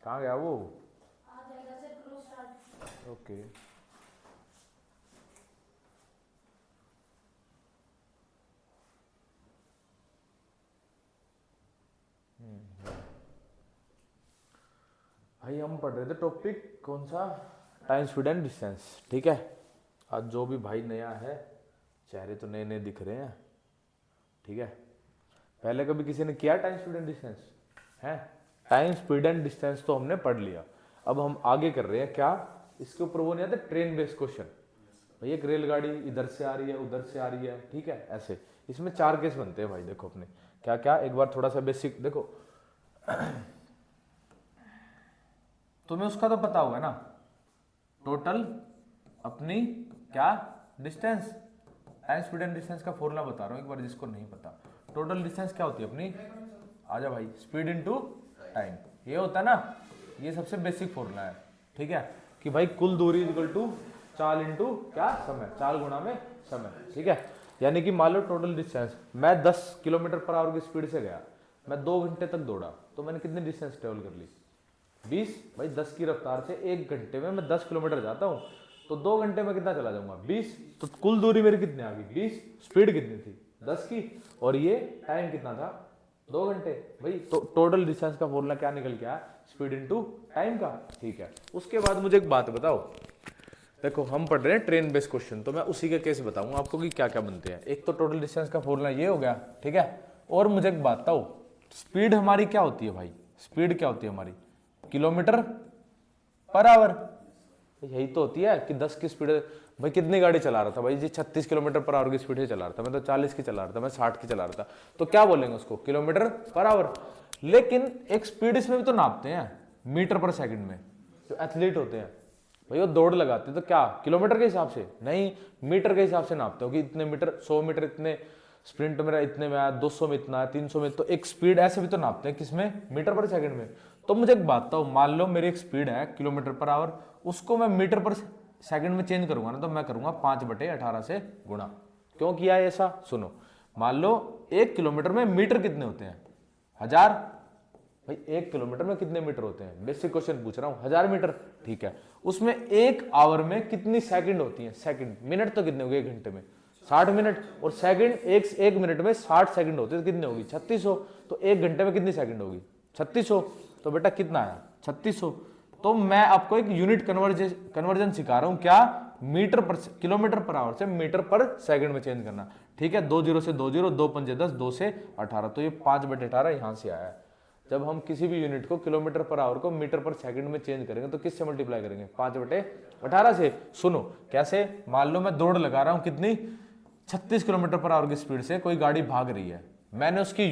कहाँ गया वो? आ जाएगा सर, करो स्टार्ट। ओके। भाई हम पढ़ रहे थे टॉपिक कौन सा, टाइम स्पीड एंड डिस्टेंस। ठीक है, आज जो भी भाई नया है, चेहरे तो नए नए दिख रहे हैं। ठीक है, पहले कभी किसी ने किया टाइम स्पीड एंड डिस्टेंस है? टाइम स्पीड एंड डिस्टेंस तो हमने पढ़ लिया। अब हम आगे कर रहे हैं क्या, इसके ऊपर वो नहीं आता ट्रेन बेस्ड क्वेश्चन। भाई एक रेलगाड़ी इधर से आ रही है, उधर से आ रही है, ठीक है, ऐसे इसमें 4 केस बनते हैं भाई। देखो अपने क्या क्या, एक बार थोड़ा सा बेसिक देखो। तुम्हें उसका तो पता होगा ना, टोटल अपनी क्या distance, time speed and distance का फॉर्मूला बता रहा हूं एक बार जिसको नहीं पता। टोटल डिस्टेंस क्या होती है अपनी, आजा भाई, स्पीड इनटू टाइम, ये होता है ना, ये सबसे बेसिक फॉर्मूला है। ठीक है, कि भाई कुल दूरी इक्वल टू चाल इंटू क्या समय, चाल गुणा में समय। ठीक है, यानी कि मान लो टोटल डिस्टेंस, मैं 10 किलोमीटर पर आवर की स्पीड से गया, मैं 2 घंटे तक दौड़ा, तो मैंने कितनी डिस्टेंस ट्रेवल कर ली? 20। भाई 10 की रफ्तार से 1 घंटे में मैं 10 किलोमीटर जाता हूँ, तो 2 घंटे में कितना चला जाऊंगा? 20। तो कुल दूरी मेरी कितनी आ गई? 20। स्पीड कितनी थी? 10 की, और ये टाइम कितना था? 2 घंटे। भाई तो टोटल डिस्टेंस का फॉर्मूला क्या निकल गया? स्पीड इनटू टाइम का। ठीक है, उसके बाद मुझे एक बात बताओ, देखो हम पढ़ रहे हैं ट्रेन बेस्ड क्वेश्चन, तो मैं उसी के केस बताऊंगा आपको कि क्या क्या बनते हैं। एक तो टोटल डिस्टेंस का फॉर्मूला ये हो गया, ठीक है, और मुझे एक बात बताओ, स्पीड हमारी क्या होती है भाई? स्पीड क्या होती है हमारी? Kilometre per hour. यही तो होती है कि 10 की स्पीड, भाई कितनी गाड़ी चला रहा था भाई जी? 36 किलोमीटर पर आवर की स्पीड से चला रहा था, मैं तो 40 की चला रहा था, मैं 60 की चला रहा था, तो क्या बोलेंगे उसको? Kilometre per hour. लेकिन एक स्पीड इसमें भी तो नापते हैं, मीटर पर सेकंड में। जो एथलीट होते हैं भाई वो दौड़ लगाते हैं, तो क्या किलोमीटर के हिसाब से नहीं, मीटर के हिसाब से नापते हो कि इतने मीटर, 100 मीटर इतने स्प्रिंट मेरा इतने में आया, 200 में इतना है, 300 में। तो एक स्पीड ऐसे भी तो नापते हैं, किसमें? मीटर पर सेकंड में। तो मुझे एक बात बताओ, मान लो मेरी एक स्पीड है किलोमीटर पर आवर, उसको मैं मीटर पर सेकंड में चेंज करूंगा ना, तो मैं करूंगा 5/18 से गुणा। क्यों किया है ऐसा? सुनो, मान लो 1 किलोमीटर में मीटर कितने होते हैं? 1000। भाई 1 किलोमीटर में कितने मीटर होते हैं? बेसिक क्वेश्चन पूछ रहा हूं, 1000 मीटर। ठीक है, उसमें 1 आवर में कितनी सेकंड होती है? सेकंड। मिनट तो कितने हो गए 1 घंटे में? 60 मिनट। और सेकंड, एक मिनट में 60 सेकंड होते हैं, तो कितने होगी? 3600। तो 1 घंटे में कितनी सेकंड होगी? 3600। तो बेटा कितना आया? 3600। तो मैं आपको एक यूनिट कन्वर्जन सिखा रहा हूं, क्या? मीटर पर, किलोमीटर पर आवर से मीटर पर सेकंड में चेंज करना। ठीक है, 2 0 से 2 0, 2 5 10, 2 से 18, तो ये 5/18 यहां से आया है। जब हम किसी भी यूनिट को किलोमीटर पर आवर को मीटर पर सेकंड में चेंज करेंगे तो किससे मल्टीप्लाई करेंगे? 5/18 से। सुनो कैसे, मान लो मैं दौड़ लगा रहा हूं कितनी, 36 किलोमीटर पर आवर की स्पीड से कोई गाड़ी भाग रही है, मैंने उसकी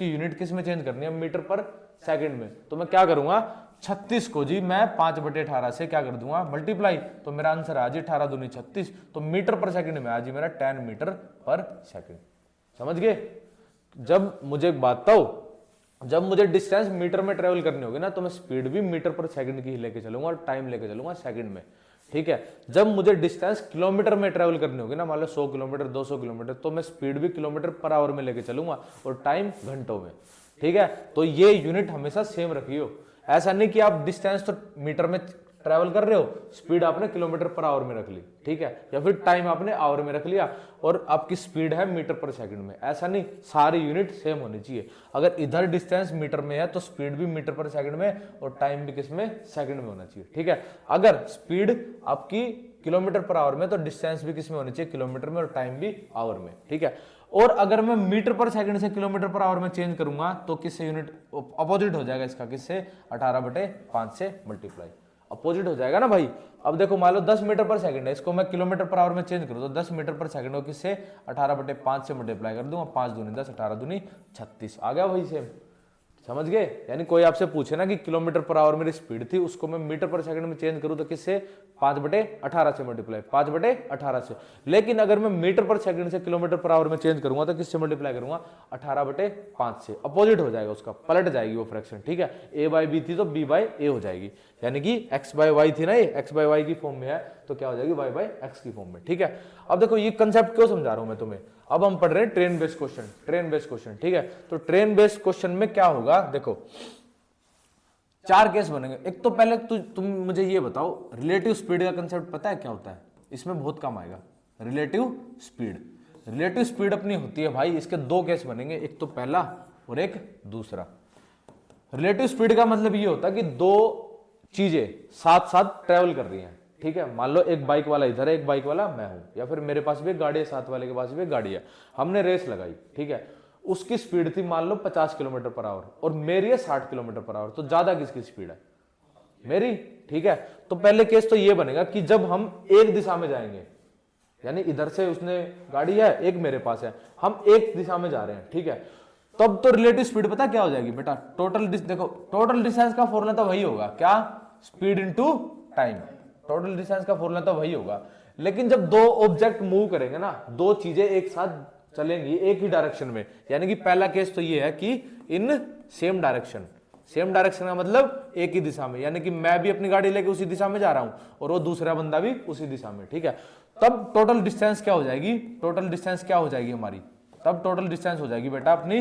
यूनिट किस में चेंज करनी है? मीटर पर सेकंड में। तो मैं क्या करूंगा, 36 को जी मैं 5/18 से क्या कर दूंगा? मल्टीप्लाई। तो मेरा आंसर आ जी 18 दूनी 36, तो मीटर पर सेकंड में आ जी मेरा 10 मीटर पर सेकंड। समझ गए? जब मुझे एक बात बताओ, जब मुझे डिस्टेंस मीटर में ट्रेवल करनी होगी ना, तो मैं स्पीड भी मीटर पर सेकंड की ही लेके चलूंगा और टाइम लेके चलूंगा सेकंड में। ठीक है, जब मुझे डिस्टेंस किलोमीटर में ट्रेवल करनी होगी ना, मान लो 100 किलोमीटर, 200 किलोमीटर, तो मैं स्पीड भी किलोमीटर पर आवर में लेके चलूंगा और टाइम घंटों में। ठीक है, तो ये यूनिट हमेशा सेम रखियो। ऐसा नहीं कि आप डिस्टेंस तो मीटर में ट्रैवल कर रहे हो, स्पीड आपने किलोमीटर पर आवर में रख ली, ठीक है, या फिर टाइम आपने आवर में रख लिया और आपकी स्पीड है मीटर पर सेकंड में। ऐसा नहीं, सारी यूनिट सेम होनी चाहिए। अगर इधर डिस्टेंस मीटर में है तो स्पीड भी मीटर पर सेकंड में और टाइम भी किस में? सेकंड में होना चाहिए। ठीक है, अगर स्पीड आपकी किलोमीटर पर आवर में तो डिस्टेंस भी किस में होनी चाहिए? किलोमीटर में, और टाइम भी आवर में। ठीक है, और अगर मैं मीटर पर सेकंड से किलोमीटर पर आवर में चेंज करूंगा तो किससे यूनिट अपोजिट हो जाएगा इसका? किससे? 18/5 से मल्टीप्लाई, अपोजिट हो जाएगा ना भाई। अब देखो मान लो 10 मीटर पर सेकंड है, इसको मैं किलोमीटर पर आवर में चेंज करूं तो 10 मीटर पर सेकंड को किससे? 18/5 से मल्टीप्लाई कर दूंगा, 5 दूनी 10, 18 दूनी 36, आ गया भाई सेम। समझ गए? यानी कोई आपसे पूछे ना कि किलोमीटर पर आवर मेरी स्पीड थी, उसको मैं मीटर पर सेकंड में चेंज करूं तो किससे? 5/18 से मल्टीप्लाई, 5/18 से। लेकिन अगर मैं मीटर पर सेकंड से किलोमीटर पर आवर में चेंज करूंगा तो किससे मल्टीप्लाई करूंगा? 18/5 से। अपोजिट हो जाएगा उसका, पलट जाएगी वो फ्रैक्शन। ठीक है, a/b थी तो b/a हो जाएगी, यानी कि x/y थी ना, ये x/y की फॉर्म में है तो क्या हो जाएगी? y/x की फॉर्म में। ठीक है, अब देखो ये कंसेप्ट क्यों समझा रहा हूं मैं तुम्हें। अब हम पढ़ रहे हैं ट्रेन बेस्ड क्वेश्चन, ठीक है। तो ट्रेन बेस्ड क्वेश्चन में क्या होगा, देखो 4 केस बनेंगे। एक तो पहले तुम मुझे ये बताओ, रिलेटिव स्पीड का कंसेप्ट पता है क्या होता है? इसमें बहुत काम आएगा। रिलेटिव स्पीड, रिलेटिव स्पीड अपनी होती है भाई, इसके 2 केस बनेंगे, एक तो पहला और एक दूसरा। रिलेटिव स्पीड का मतलब ये होता है कि 2 चीजें साथ साथ ट्रेवल कर रही हैं, ठीक है। मान लो एक बाइक वाला इधर है, एक बाइक वाला मैं हूं, या फिर मेरे पास भी एक गाड़ी है, साथ वाले के पास भी एक गाड़ी है, हमने रेस लगाई, ठीक है। उसकी स्पीड थी मान लो 50 किलोमीटर पर आवर और मेरी है 60 किलोमीटर पर आवर, तो ज्यादा किसकी स्पीड है? मेरी, ठीक है। तो पहले केस तो ये बनेगा कि जब हम एक दिशा में जाएंगे, यानी इधर से उसने गाड़ी है, एक मेरे पास है, हम एक दिशा में जा रहे हैं, ठीक है। तब तो रिलेटिव स्पीड पता क्या हो जाएगी बेटा? देखो टोटल डिस्टेंस का फॉर्मूला तो वही होगा, क्या? Speed into time. Total distance का फॉर्मूला तो वही होगा। लेकिन जब 2 ऑब्जेक्ट मूव करेंगे ना, 2 चीजें एक साथ चलेंगी एक ही डायरेक्शन में, यानी कि पहला केस तो ये है कि in same direction. Same direction का मतलब एक ही दिशा में, यानी कि मैं भी अपनी गाड़ी लेके उसी दिशा में जा रहा हूं और वो दूसरा बंदा भी उसी दिशा में, ठीक है। तब टोटल डिस्टेंस क्या हो जाएगी? टोटल डिस्टेंस क्या हो जाएगी हमारी? तब टोटल डिस्टेंस हो जाएगी बेटा अपनी,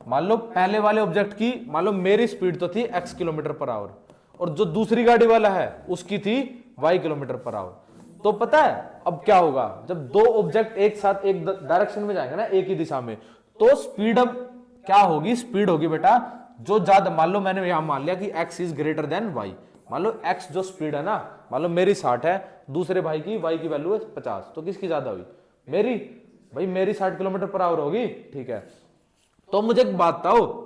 मान लो पहले वाले ऑब्जेक्ट की, मान लो मेरी स्पीड तो थी x किलोमीटर पर आवर और जो दूसरी गाड़ी वाला है उसकी थी y किलोमीटर पर आवर। तो पता है अब क्या होगा? जब 2 ऑब्जेक्ट एक साथ एक डायरेक्शन में जाएंगे ना, एक ही दिशा में, तो स्पीड अब क्या होगी? स्पीड होगी बेटा जो ज्यादा, मान लो मैंने यहां मान लिया कि x is greater than y, मान लो x जो स्पीड है ना, मान लो मेरी 60 है, दूसरे भाई की y की वैल्यू है 50, तो किसकी ज्यादा हुई? मेरी। भाई मेरी 60 किलोमीटर पर आवर होगी, ठीक है। तो मुझे एक बात बताओ,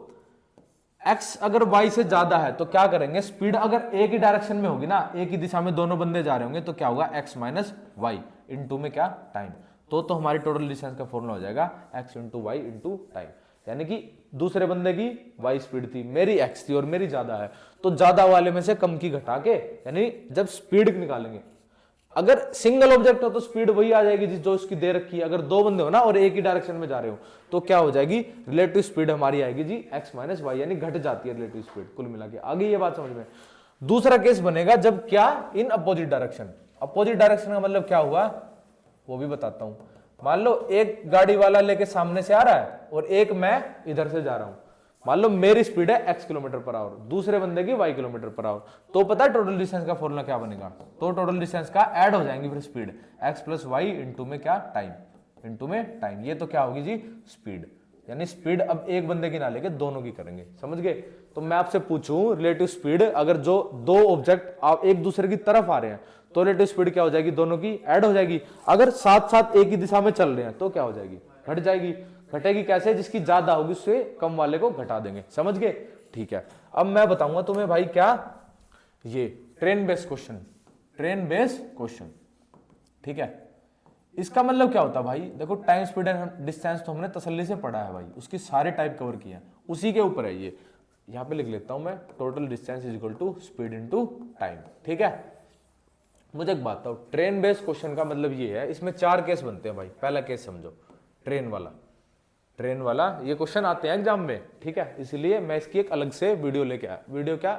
x अगर y से ज्यादा है तो क्या करेंगे? स्पीड अगर एक ही डायरेक्शन में होगी ना, एक ही दिशा में दोनों बंदे जा रहे होंगे, तो क्या होगा? x माइनस वाई इंटू में क्या? टाइम। तो हमारी टोटल डिस्टेंस का फॉर्मूला हो जाएगा x into Y into time, यानी कि दूसरे बंदे की y स्पीड थी, मेरी x थी और मेरी ज्यादा है, तो ज्यादा वाले में से कम की घटा के, यानी जब स्पीड निकालेंगे, अगर सिंगल ऑब्जेक्ट हो तो स्पीड वही आ जाएगी जो उसकी दे रखी है। अगर 2 बंदे हो ना और एक ही डायरेक्शन में जा रहे हो तो क्या हो जाएगी? रिलेटिव स्पीड हमारी आएगी जी x माइनस वाई, यानी घट जाती है रिलेटिव स्पीड कुल मिला के। आगे ये बात समझ में। दूसरा केस बनेगा जब क्या? In opposite direction. Opposite direction का मतलब क्या हुआ वो भी बताता हूं। मान लो एक गाड़ी वाला लेके सामने से आ रहा है और एक मैं इधर से जा रहा हूं, मान लो मेरी स्पीड है x किलोमीटर पर आवर, दूसरे बंदे की y किलोमीटर पर आवर, तो पता है टोटल डिस्टेंस का फॉर्मूला क्या बनेगा? तो टोटल डिस्टेंस का ऐड हो जाएंगी फिर speed, x plus Y into में क्या? टाइम, इंटू में टाइम। ये तो क्या होगी जी? स्पीड। यानी स्पीड अब एक बंदे की ना लेके दोनों की करेंगे, समझ गए? तो मैं आपसे पूछूं रिलेटिव स्पीड, अगर जो 2 ऑब्जेक्ट आप एक दूसरे की तरफ आ रहे हैं तो रिलेटिव स्पीड क्या हो जाएगी? दोनों की ऐड हो जाएगी। अगर साथ साथ एक ही दिशा में चल रहे हैं तो क्या हो जाएगी? घट जाएगी। घटेगी कैसे? जिसकी ज्यादा होगी उससे कम वाले को घटा देंगे, समझ गए? ठीक है। अब मैं बताऊंगा तुम्हें भाई क्या, ये train based question, train based question, ठीक है। इसका मतलब क्या होता है भाई? देखो टाइम स्पीड एंड डिस्टेंस तो हमने तसल्ली से पढ़ा है भाई, उसकी सारे टाइप कवर किए हैं, उसी के ऊपर है ये। यहां पे लिख लेता हूं मैं, total distance is equal to speed into time, ठीक है। मुझे एक बात बताओ, ट्रेन बेस्ड क्वेश्चन का मतलब ये है, इसमें 4 केस बनते हैं भाई। पहला केस समझो, ट्रेन वाला। ट्रेन वाला ये क्वेश्चन आते हैं एग्जाम में, ठीक है, इसलिए मैं इसकी एक अलग से वीडियो लेके आया, वीडियो क्या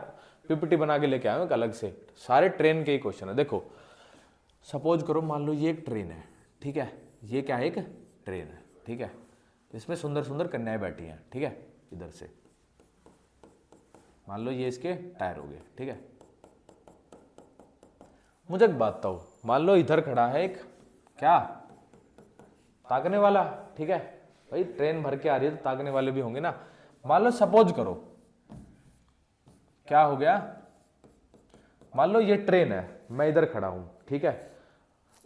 पीपीटी बना के लेके आया हूं एक अलग से, सारे ट्रेन के ही क्वेश्चन है। देखो सपोज करो, मान लो ये एक ट्रेन है, ठीक है, ये क्या है? एक ट्रेन है, ठीक है, इसमें सुंदर सुंदर कन्याएं बैठी हैं, ठीक है, इधर से मान लो ये इसके टायर हो गए, ठीक है। मुझे एक बात बताओ, मान लो इधर खड़ा है एक क्या? ताकने वाला, ठीक है भाई, ट्रेन भर के आ रही है तो ताकने वाले भी होंगे ना। मान लो सपोज करो क्या हो गया, मान लो ये ट्रेन है, मैं इधर खड़ा हूं, ठीक है,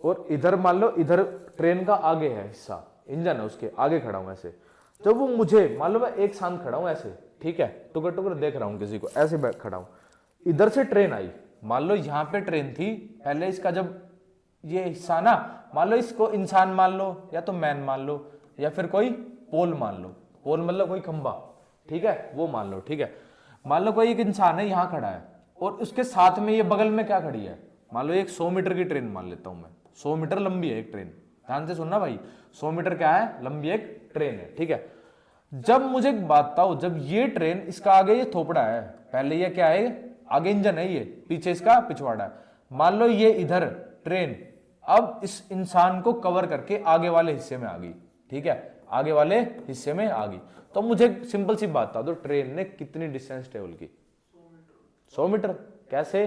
और इधर मान लो इधर ट्रेन का आगे है हिस्सा, इंजन है उसके आगे खड़ा हूं ऐसे। तो वो मुझे मान लो मैं एक साथ खड़ा हूं ऐसे, ठीक है, टुकड़ टुकड़ देख रहा हूं किसी को, ऐसे बैठ खड़ा हूं, इधर से ट्रेन आई, मान लो यहां पे ट्रेन थी पहले, इसका जब ये हिस्सा ना, मान लो इसको इंसान मान लो या तो मैन मान लो या फिर कोई पोल मान लो, पोल मतलब कोई खंबा, ठीक है, वो मान लो, ठीक है। मान लो कोई एक इंसान है यहां खड़ा है और उसके साथ में ये बगल में क्या खड़ी है, मान लो एक 100 मीटर की ट्रेन मान लेता हूं मैं, 100 मीटर लंबी है एक ट्रेन, ध्यान से सुनना भाई, 100 मीटर क्या है? लंबी एक ट्रेन है, ठीक है। जब मुझे एक बात बताओ, जब ये ट्रेन, इसका आगे ये थोपड़ा है, पहले ये क्या है? आगे इंजन है, ये पीछे इसका पिछवाड़ा है, मान लो ये इधर ट्रेन अब इस इंसान को कवर करके आगे वाले हिस्से में आ गई, ठीक है, आगे वाले हिस्से में आ गई। तो मुझे सिंपल सी बात बता दो, ट्रेन ने कितनी डिस्टेंस ट्रेवल की? 100 मीटर। कैसे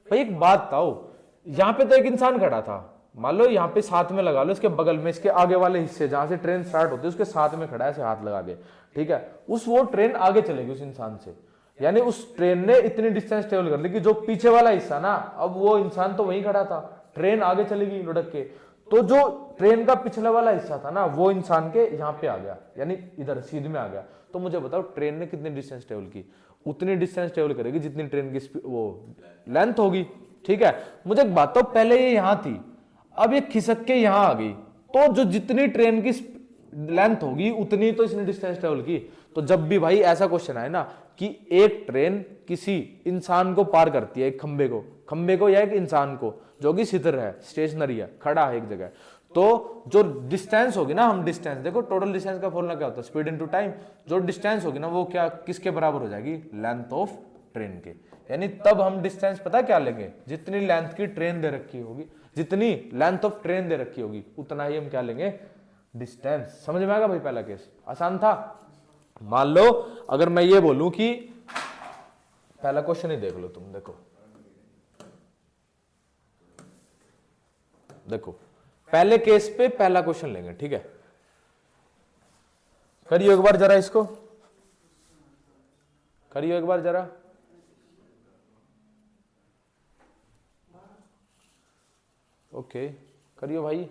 भाई, एक बात बताओ, यहाँ पे तो एक इंसान खड़ा था, मान लो यहाँ पे साथ में लगा लो, इसके बगल में, इसके आगे वाले हिस्से जहां से ट्रेन स्टार्ट होती है उसके साथ में खड़ा है, ऐसे हाथ लगा के, ठीक है, वो ट्रेन आगे चलेगी उस इंसान से, यानी उस ट्रेन ने इतनी डिस्टेंस ट्रेवल कर ली कि जो पीछे वाला हिस्सा ना, अब वो इंसान तो वहीं खड़ा था, ट्रेन आगे चलेगी लुढ़क के, तो जो ट्रेन का पिछला वाला हिस्सा था ना, वो इंसान के यहाँ पे आ गया, यानी इधर सीध में आ गया। तो मुझे बताओ ट्रेन ने कितनी डिस्टेंस ट्रेवल की? उतनी डिस्टेंस ट्रेवल करेगी जितनी ट्रेन की वो लेंथ होगी, ठीक है। मुझे एक बात, तो पहले ये यहां थी, अब ये खिसक के यहां आ गई, तो जो जितनी ट्रेन की लेंथ होगी उतनी तो इसने डिस्टेंस ट्रेवल की। तो जब भी भाई ऐसा क्वेश्चन आए ना कि एक ट्रेन किसी इंसान को पार करती है, एक खंबे को या एक इंसान को, जो कि स्थिर है, स्टेशनरी है, खड़ा है एक जगह, तो जो डिस्टेंस होगी ना, हम डिस्टेंस देखो, टोटल डिस्टेंस का फॉर्मूला क्या होता है? Speed into time. जो डिस्टेंस होगी ना वो क्या किसके बराबर हो जाएगी? लेंथ ऑफ ट्रेन के। यानी तब हम डिस्टेंस पता क्या लेंगे? जितनी लेंथ की ट्रेन दे रखी होगी, जितनी लेंथ ऑफ ट्रेन दे रखी होगी, उतना ही हम क्या लेंगे? डिस्टेंस। समझ में आएगा भाई? पहला केस आसान था। मान लो अगर मैं ये बोलूं कि पहला क्वेश्चन ही देख लो तुम, देखो पहले केस पे पहला क्वेश्चन लेंगे, ठीक है। करिए एक बार जरा, इसको करिए एक बार जरा। ओके करियो भाई,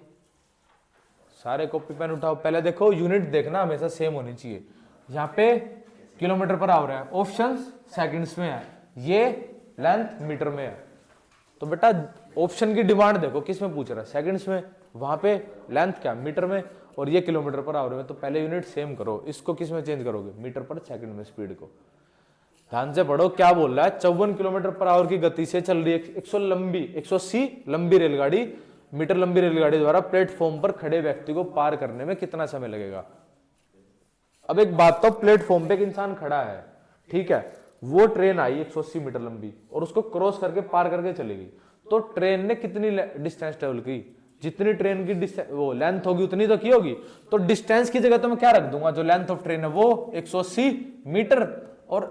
सारे कॉपी पेन उठाओ। पहले देखो यूनिट देखना हमेशा सेम होनी चाहिए। यहाँ पे किलोमीटर पर आवर है, ऑप्शंस सेकंड्स में है, ये लेंथ मीटर में है। तो बेटा ऑप्शन की डिमांड देखो किस में पूछ रहा है? सेकंड्स में। वहां पे लेंथ क्या? मीटर में। और ये किलोमीटर पर आवर में। तो पहले यूनिट सेम करो। इसको किस में चेंज करोगे? मीटर पर सेकंड में। स्पीड को ध्यान से पढ़ो क्या बोल रहा है। 54 किलोमीटर पर आवर की गति से चल रही है 180 लंबी रेलगाड़ी, मीटर लंबी रेलगाड़ी द्वारा प्लेटफॉर्म पर खड़े व्यक्ति को पार करने में कितना समय लगेगा? अब एक बात, तो प्लेटफॉर्म पे एक इंसान खड़ा है, ठीक है, वो ट्रेन आई 180 मीटर लंबी और उसको क्रॉस करके पार करके चलेगी। तो ट्रेन ने कितनी डिस्टेंस ट्रेवल की? जितनी ट्रेन की वो लेंथ होगी उतनी तो की होगी। तो डिस्टेंस की जगह तो मैं क्या रख दूंगा? जो लेंथ ऑफ ट्रेन है वो 180 मीटर। और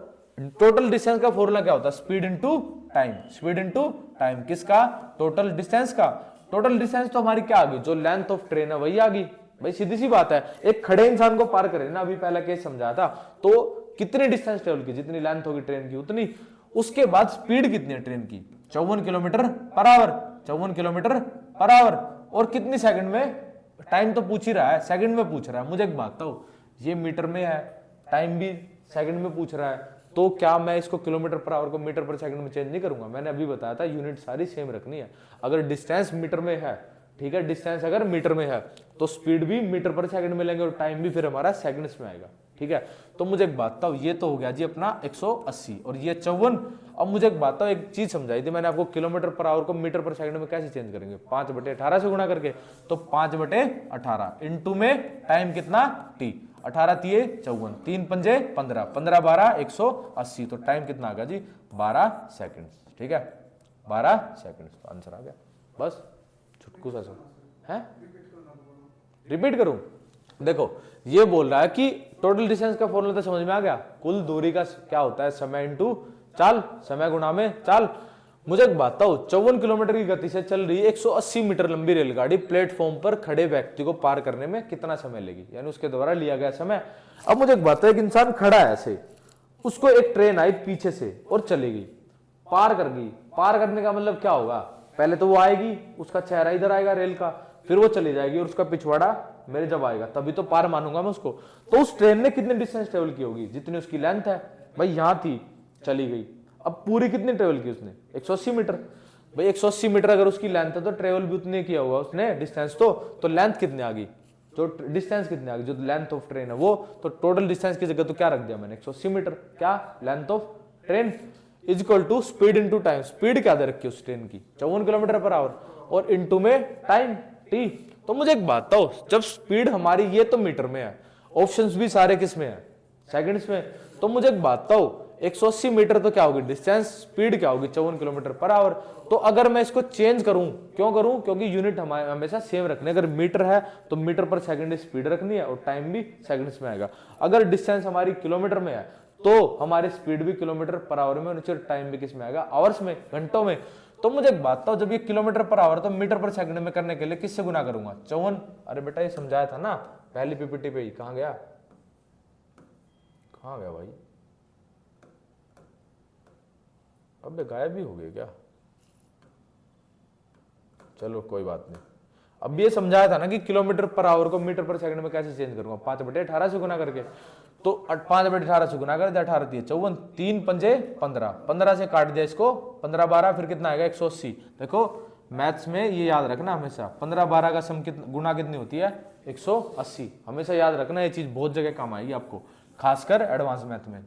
टोटल डिस्टेंस का फॉर्मूला क्या होता है? Speed into time. Speed into time किसका? टोटल डिस्टेंस का। टोटल डिस्टेंस तो हमारी क्या आ गई? जो लेंथ ऑफ ट्रेन है वही आ गई। भाई सीधी सी बात है, एक खड़े इंसान को पार करे ना, अभी पहला केस समझा था, तो कितनी डिस्टेंस ट्रेवल की? जितनी लेंथ होगी ट्रेन की उतनी। उसके बाद स्पीड कितनी है ट्रेन की? 54 kilometre per hour. 54 kilometre per hour. और कितनी सेकंड में? टाइम तो पूछ ही रहा है, सेकंड में पूछ रहा है। मुझे एक बात बताओ, ये मीटर में है, टाइम भी सेकंड में पूछ रहा है, तो क्या मैं इसको किलोमीटर पर आवर को मीटर पर सेकंड में चेंज नहीं करूंगा? मैंने अभी बताया था यूनिट सारी सेम रखनी है। अगर डिस्टेंस मीटर में है, ठीक है, डिस्टेंस अगर मीटर में है तो स्पीड भी मीटर पर सेकंड में लेंगे और टाइम भी फिर हमारा सेकंड्स में आएगा, ठीक है। तो मुझे एक बात बताओ, ये तो हो गया जी अपना 180 और ये 54। अब मुझे एक बात बताओ, एक चीज समझाई थी मैंने आपको, किलोमीटर पर आवर को मीटर पर सेकंड में कैसे चेंज करेंगे? 5/18 से गुणा करके। तो 5/18 इंटू में टाइम कितना? टी। 18 तिये 54, 3 पंजे 15, 15 12 180। तो टाइम कितना आ गया जी? 12 सेकंड, ठीक है, 12 सेकंड। तो आंसर आ गया। बस छुटकू सा है। रिपीट करूं? देखो ये बोल रहा है कि टोटल डिस्टेंस का फॉर्मूला तो समझ में आ गया। कुल दूरी का क्या होता है? समय इंटू चाल, समय गुणा में चाल। मुझे एक बात बताओ, 54 किलोमीटर की गति से चल रही 180 मीटर लंबी रेलगाड़ी प्लेटफॉर्म पर खड़े व्यक्ति को पार करने में कितना समय लेगी? यानी उसके द्वारा लिया गया समय। अब मुझे एक बात है, एक इंसान खड़ा है ऐसे, उसको एक ट्रेन आई पीछे से और चली गई, पार कर गई। पार करने का मतलब क्या होगा? पहले तो वो आएगी, उसका चेहरा इधर आएगा रेल का, फिर वो चली जाएगी और उसका पिछवाड़ा मेरे जब आएगा, तभी तो पार मानूंगा मैं उसको। तो उस ट्रेन ने कितनी डिस्टेंस ट्रेवल की होगी? जितनी उसकी लेंथ है। भाई यहां थी, चली गई, अब पूरी कितनी ट्रेवल की उसने? 180 मीटर। भाई 180 मीटर अगर उसकी लेंथ है तो ट्रेवल भी उतने किया होगा उसने डिस्टेंस। तो लेंथ कितनी आ गई? तो डिस्टेंस कितनी आ गई? जो लेंथ ऑफ ट्रेन है वो। तो टोटल डिस्टेंस की जगह तो क्या रख दिया मैंने? 180 मीटर। क्या? Length of train is equal to speed into time. Speed क्या दे रखी है उस ट्रेन की? 54 किलोमीटर पर आवर, और इनटू में टाइम टी। तो मुझे एक बात बताओ, जब स्पीड हमारी ये तो मीटर में है, ऑप्शंस भी सारे किस में है? सेकंड्स में। तो मुझे एक बात बताओ, 180 मीटर तो क्या होगी डिस्टेंस, स्पीड क्या होगी? 54 किलोमीटर पर आवर। तो अगर मैं इसको चेंज करूं, क्यों करूं? क्योंकि यूनिट हमारे हमेशा सेम रखने। अगर मीटर है तो मीटर पर सेकंड स्पीड रखनी है और टाइम भी सेकंड्स में आएगा। अगर डिस्टेंस हमारी किलोमीटर में है तो हमारी स्पीड भी किलोमीटर पर आवर में होनी चाहिए, टाइम भी किस में आएगा, आवर्स में, घंटों में। तो मुझे एक बात बताओ, जब ये किलोमीटर पर आवर तो मीटर पर सेकंड में करने के लिए किससे गुना करूंगा, 54। अरे बेटा ये समझाया था ना पहली पीपीटी पे ही, कहां गया, कहां गया भाई, अबे गायब भी हो गए क्या, चलो कोई बात नहीं। अब ये समझाया था ना कि किलोमीटर पर आवर को मीटर पर सेकंड में कैसे चेंज करूंगा, 5/18 से गुना करके। तो 5/18 से गुना कर दिया, 18 दिए 54, 3 पंजे 15, 15 से काट दिया इसको, 15 12 फिर कितना आएगा 180। देखो मैथ्स में ये याद रखना हमेशा, 15 12 का सम गुना कितनी होती है 180, हमेशा याद रखना, ये चीज बहुत जगह काम आएगी आपको, खासकर एडवांस मैथ में।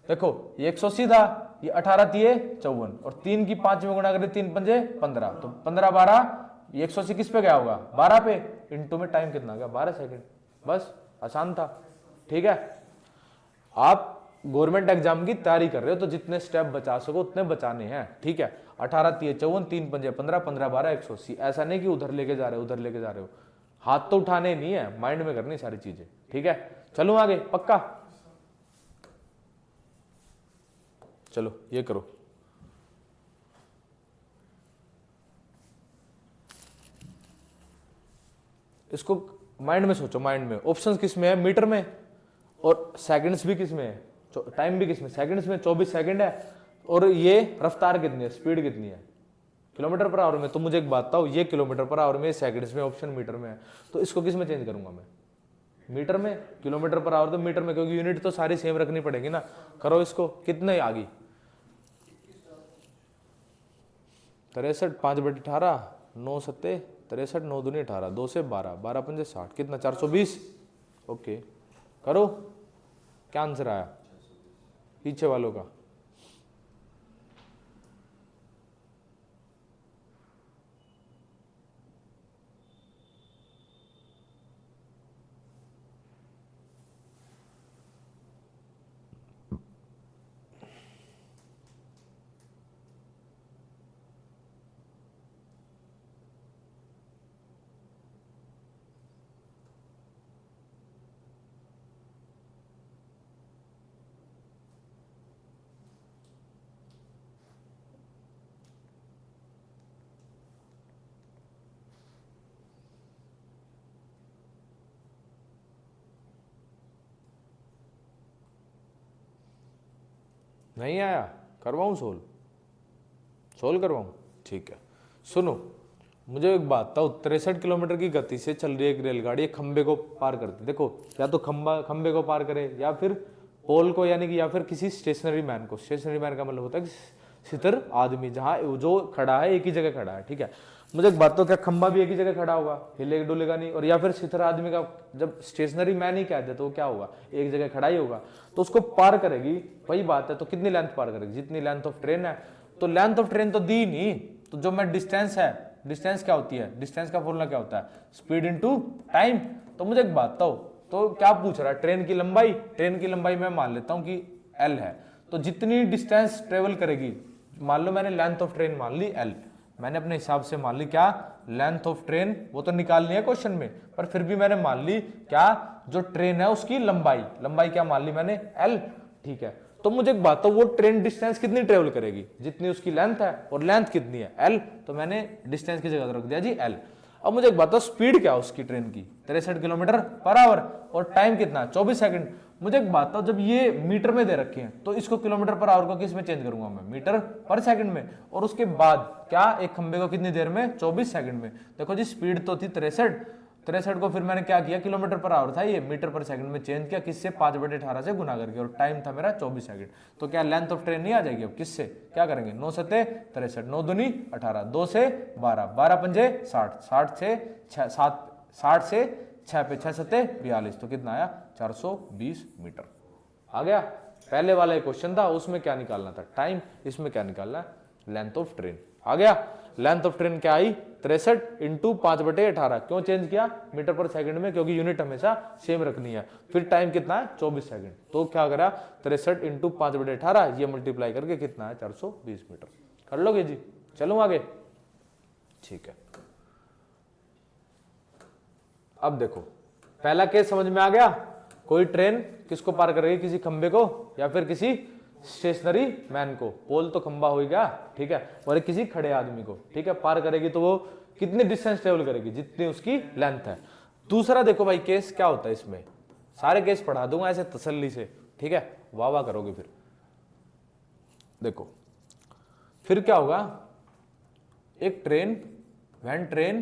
देखो ये 180 था, ये 18 दिए 54, और 3 की 5 में गुना करें 3 पंजे 15, तो 15 12, ये 180 किस पे गया होगा 12 पे, इनटू में टाइम कितना गया 12 सेकंड, बस आसान था। ठीक है, आप गवर्नमेंट एग्जाम की तैयारी कर रहे हो तो जितने स्टेप बचा सको उतने बचाने हैं। ठीक है, 18 3 54, 3 पंजे 15, 15 12 180, ऐसा नहीं कि उधर लेके जा रहे हो उधर लेके जा रहे हो, हाथ तो उठाने नहीं है, माइंड में करनी सारी चीजें। ठीक है, चलो आगे, पक्का, चलो ये करो, इसको माइंड में सोचो, माइंड में ऑप्शंस किस में है, मीटर में, और सेकंड्स भी किस में है, टाइम भी किस में, सेकंड्स में 24 सेकंड है, और ये रफ्तार कितनी है, स्पीड कितनी है किलोमीटर पर आवर में। तो मुझे एक बात बताओ, ये किलोमीटर पर आवर में, सेकंड्स में, ऑप्शन मीटर में है, तो इसको किस में चेंज करूंगा मैं, मीटर में, किलोमीटर पर आवर तो मीटर में, क्योंकि यूनिट तो सारी सेम रखनी पड़ेगी ना। करो इसको, कितने आ गई 63, 5/18, 9 7 63, 9 दूनी 18, 2 से 12, 12 पंजे 60, कितना 420। ओके करो, क्या आंसर आया पीछे वालों का, नहीं आया, करवाऊं सोल्व, सोल्व करवाऊं, ठीक है। सुनो मुझे एक बात बताओ, 63 किलोमीटर की गति से चल रही है एक रेलगाड़ी, एक खंबे को पार करती, देखो या तो खंबे को पार करे, या फिर पोल को, यानी कि या फिर किसी स्टेशनरी मैन को, स्टेशनरी मैन का मतलब होता है स्थिर आदमी, जहां जो खड़ा है एक ही जगह खड़ा है। ठीक है, मुझे एक बात तो, क्या खंबा भी एक ही जगह खड़ा होगा, हिलेगा डुलेगा नहीं, और या फिर स्थिर आदमी का जब स्टेशनरी मैन ही कह दे तो क्या होगा, एक जगह खड़ा ही होगा, तो उसको पार करेगी, वही बात है। तो कितनी लेंथ पार करेगी, जितनी लेंथ ऑफ ट्रेन है, तो लेंथ ऑफ ट्रेन तो दी नहीं, तो जो मैं डिस्टेंस है, डिस्टेंस क्या होती है, डिस्टेंस का फॉर्मूला क्या होता है, स्पीड इनटू टाइम। तो मुझे एक बात बताओ, तो क्या पूछ रहा है, ट्रेन की लंबाई, ट्रेन की लंबाई मैं मान लेता हूं कि L है, तो जितनी डिस्टेंस ट्रेवल करेगी, मान लो मैंने लेंथ ऑफ ट्रेन मान ली L, मैंने अपने हिसाब से मान ली क्या, लेंथ ऑफ ट्रेन, वो तो निकालनी है क्वेश्चन में, पर फिर भी मैंने मान ली क्या, जो ट्रेन है उसकी लंबाई, लंबाई क्या मान ली मैंने L। ठीक है, तो मुझे एक बात, तो वो ट्रेन डिस्टेंस कितनी ट्रेवल करेगी, जितनी उसकी लेंथ है, और लेंथ कितनी है L, तो मैंने डिस्टेंस की जगह रख दिया जी L। अब मुझे एक बात, तो स्पीड क्या है उसकी ट्रेन की, 63 किलोमीटर पर आवर, और टाइम कितना 24 सेकंड। मुझे एक बात, तो जब ये मीटर में दे रखे हैं, तो इसको किलोमीटर पर आवर को किस में चेंज करूंगा मैं, मीटर पर सेकंड में, और उसके बाद क्या, एक खंबे को कितनी देर में, 24 सेकंड में। देखो जी स्पीड तो थी 63 को फिर मैंने क्या किया, किलोमीटर पर आवर था ये, मीटर पर सेकंड में चेंज किया, किससे 5/18 से गुना करके, और टाइम था मेरा 24 सेकंड। तो क्या लेंथ ऑफ ट्रेन नहीं आ जाएगी, अब किससे क्या करेंगे, 9 7 63, 9 दूनी 18, 2 से 12, 12 पंजे 60, 60 से 6 7, 60 से 6 पे 6 7 42, तो कितना आया 420 मीटर। आ गया, पहले वाला क्वेश्चन था उसमें क्या निकालना था, टाइम, इसमें क्या निकालना है, लेंथ ऑफ ट्रेन। आ गया, लेंथ ऑफ ट्रेन क्या आई 63 इंटू 5/18, क्यों चेंज किया मीटर पर सेकंड में, क्योंकि यूनिट हमेशा सेम रखनी है। फिर टाइम कितना है 24 सेकंड, तो क्या करा 63 इंटू 5/18, ये मल्टीप्लाई करके कितना है 420 मीटर। कर लोगे जी, चलो आगे, ठीक है। अब देखो पहला केस समझ में आ गया, कोई ट्रेन किसको पार करेगी, किसी खंबे को या फिर किसी स्टेशनरी मैन को, पोल तो खंबा होगा, ठीक है, और किसी खड़े आदमी को, ठीक है, पार करेगी तो वो कितनी डिस्टेंस ट्रेवल करेगी, जितनी उसकी लेंथ है। दूसरा देखो भाई केस क्या होता है इसमें, सारे केस पढ़ा दूंगा ऐसे तसल्ली से, ठीक है, वाह वाह करोगे फिर। देखो फिर क्या होगा, एक train, when train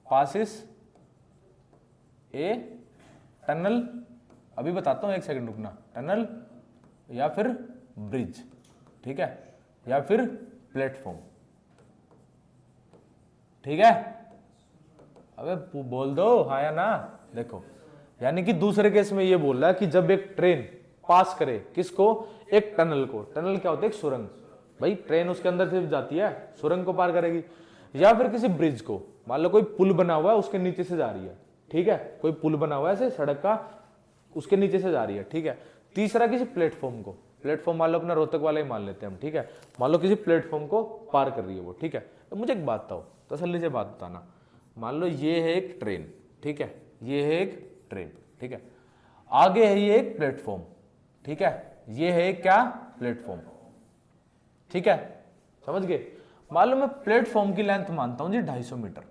passes a tunnel, अभी बताता हूं, एक सेकंड रुकना, टनल या फिर ब्रिज, ठीक है, या फिर प्लेटफॉर्म, ठीक है, अबे बोल दो हाँ या ना। देखो यानी कि दूसरे केस में ये बोल रहा है कि जब एक ट्रेन पास करे किसको, एक टनल को, टनल क्या होता है, एक सुरंग, भाई ट्रेन उसके अंदर से जाती है, सुरंग को पार करेगी, या फिर किसी ब्रिज को, मान लो कोई पुल बना हुआ है उसके नीचे से जा रही है, ठीक है, कोई पुल बना हुआ है ऐसे सड़क का, उसके नीचे से जा रही है, ठीक है। तीसरा किसी प्लेटफॉर्म को, प्लेटफॉर्म मान लो अपना रोहतक वाला ही मान लेते हैं हम, ठीक है, मान लो किसी प्लेटफॉर्म को पार कर रही है वो, ठीक है। तो मुझे एक बात बताओ, तसल्ली से बात बताना, मान लो ये है एक ट्रेन, ठीक है, ये है एक ट्रेन, ठीक है, आगे है ये एक प्लेटफॉर्म, ठीक है, ये है क्या, प्लेटफॉर्म, ठीक है, समझ गए। मान लो मैं प्लेटफॉर्म की लेंथ मानता हूं जी 250 मीटर,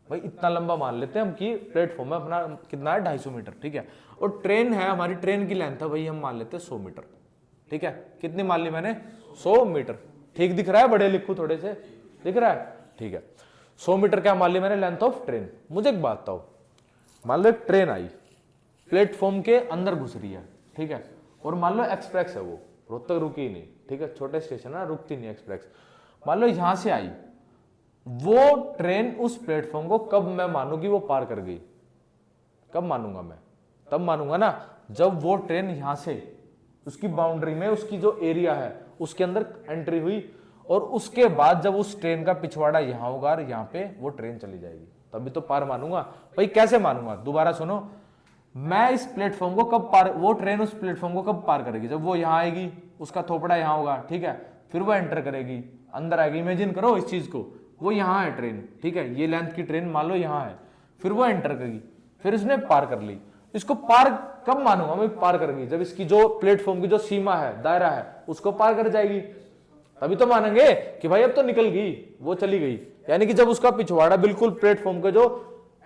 भाई इतना लंबा मान लेते हैं हम कि प्लेटफॉर्म है अपना कितना है 250 मीटर, ठीक है, और ट्रेन है, हमारी ट्रेन की लेंथ है भाई हम मान लेते हैं 100 मीटर, ठीक है, कितनी मान ली मैंने, 100 मीटर, ठीक दिख रहा है, बड़े लिखू थोड़े से, दिख रहा है, ठीक है, 100 मीटर क्या मान ली मैंने लेंथ ऑफ ट्रेन। मुझे एक बात बताओ, मान लो एक ट्रेन आई, प्लेटफॉर्म के अंदर घुस रही है, ठीक है, और मान लो एक्सप्रेस है वो, रोहतक रुकी ही नहीं, ठीक है, छोटे स्टेशन है, रुकती नहीं एक्सप्रेस, मान लो यहां से आई, वो ट्रेन उस प्लेटफॉर्म को कब मैं मानूंगी वो पार कर गई, कब मानूंगा मैं, तब मानूंगा ना जब वो ट्रेन यहां से उसकी बाउंड्री में, उसकी जो एरिया है उसके अंदर एंट्री हुई, और उसके बाद जब उस ट्रेन का पिछवाड़ा यहां होगा और यहां पे वो ट्रेन चली जाएगी, तभी तो पार मानूंगा। भाई कैसे मानूंगा, दोबारा सुनो, मैं इस प्लेटफॉर्म को कब पार, वो ट्रेन उस प्लेटफॉर्म को कब पार करेगी, जब वो यहां आएगी, उसका थोपड़ा यहां होगा, ठीक है, फिर वो एंटर करेगी, अंदर आएगी, इमेजिन करो इस चीज को, वो यहां है ट्रेन, ठीक है, ये लेंथ की ट्रेन मान लो यहां है, फिर वो एंटर करेगी, फिर इसने पार कर ली, इसको पार कब मानूंगा मैं, पार करेगी जब इसकी जो प्लेटफॉर्म की जो सीमा है, दायरा है, उसको पार कर जाएगी, तभी तो मानेंगे कि भाई अब तो निकल गई, वो चली गई, यानी कि जब उसका पिछवाड़ा बिल्कुल प्लेटफॉर्म का जो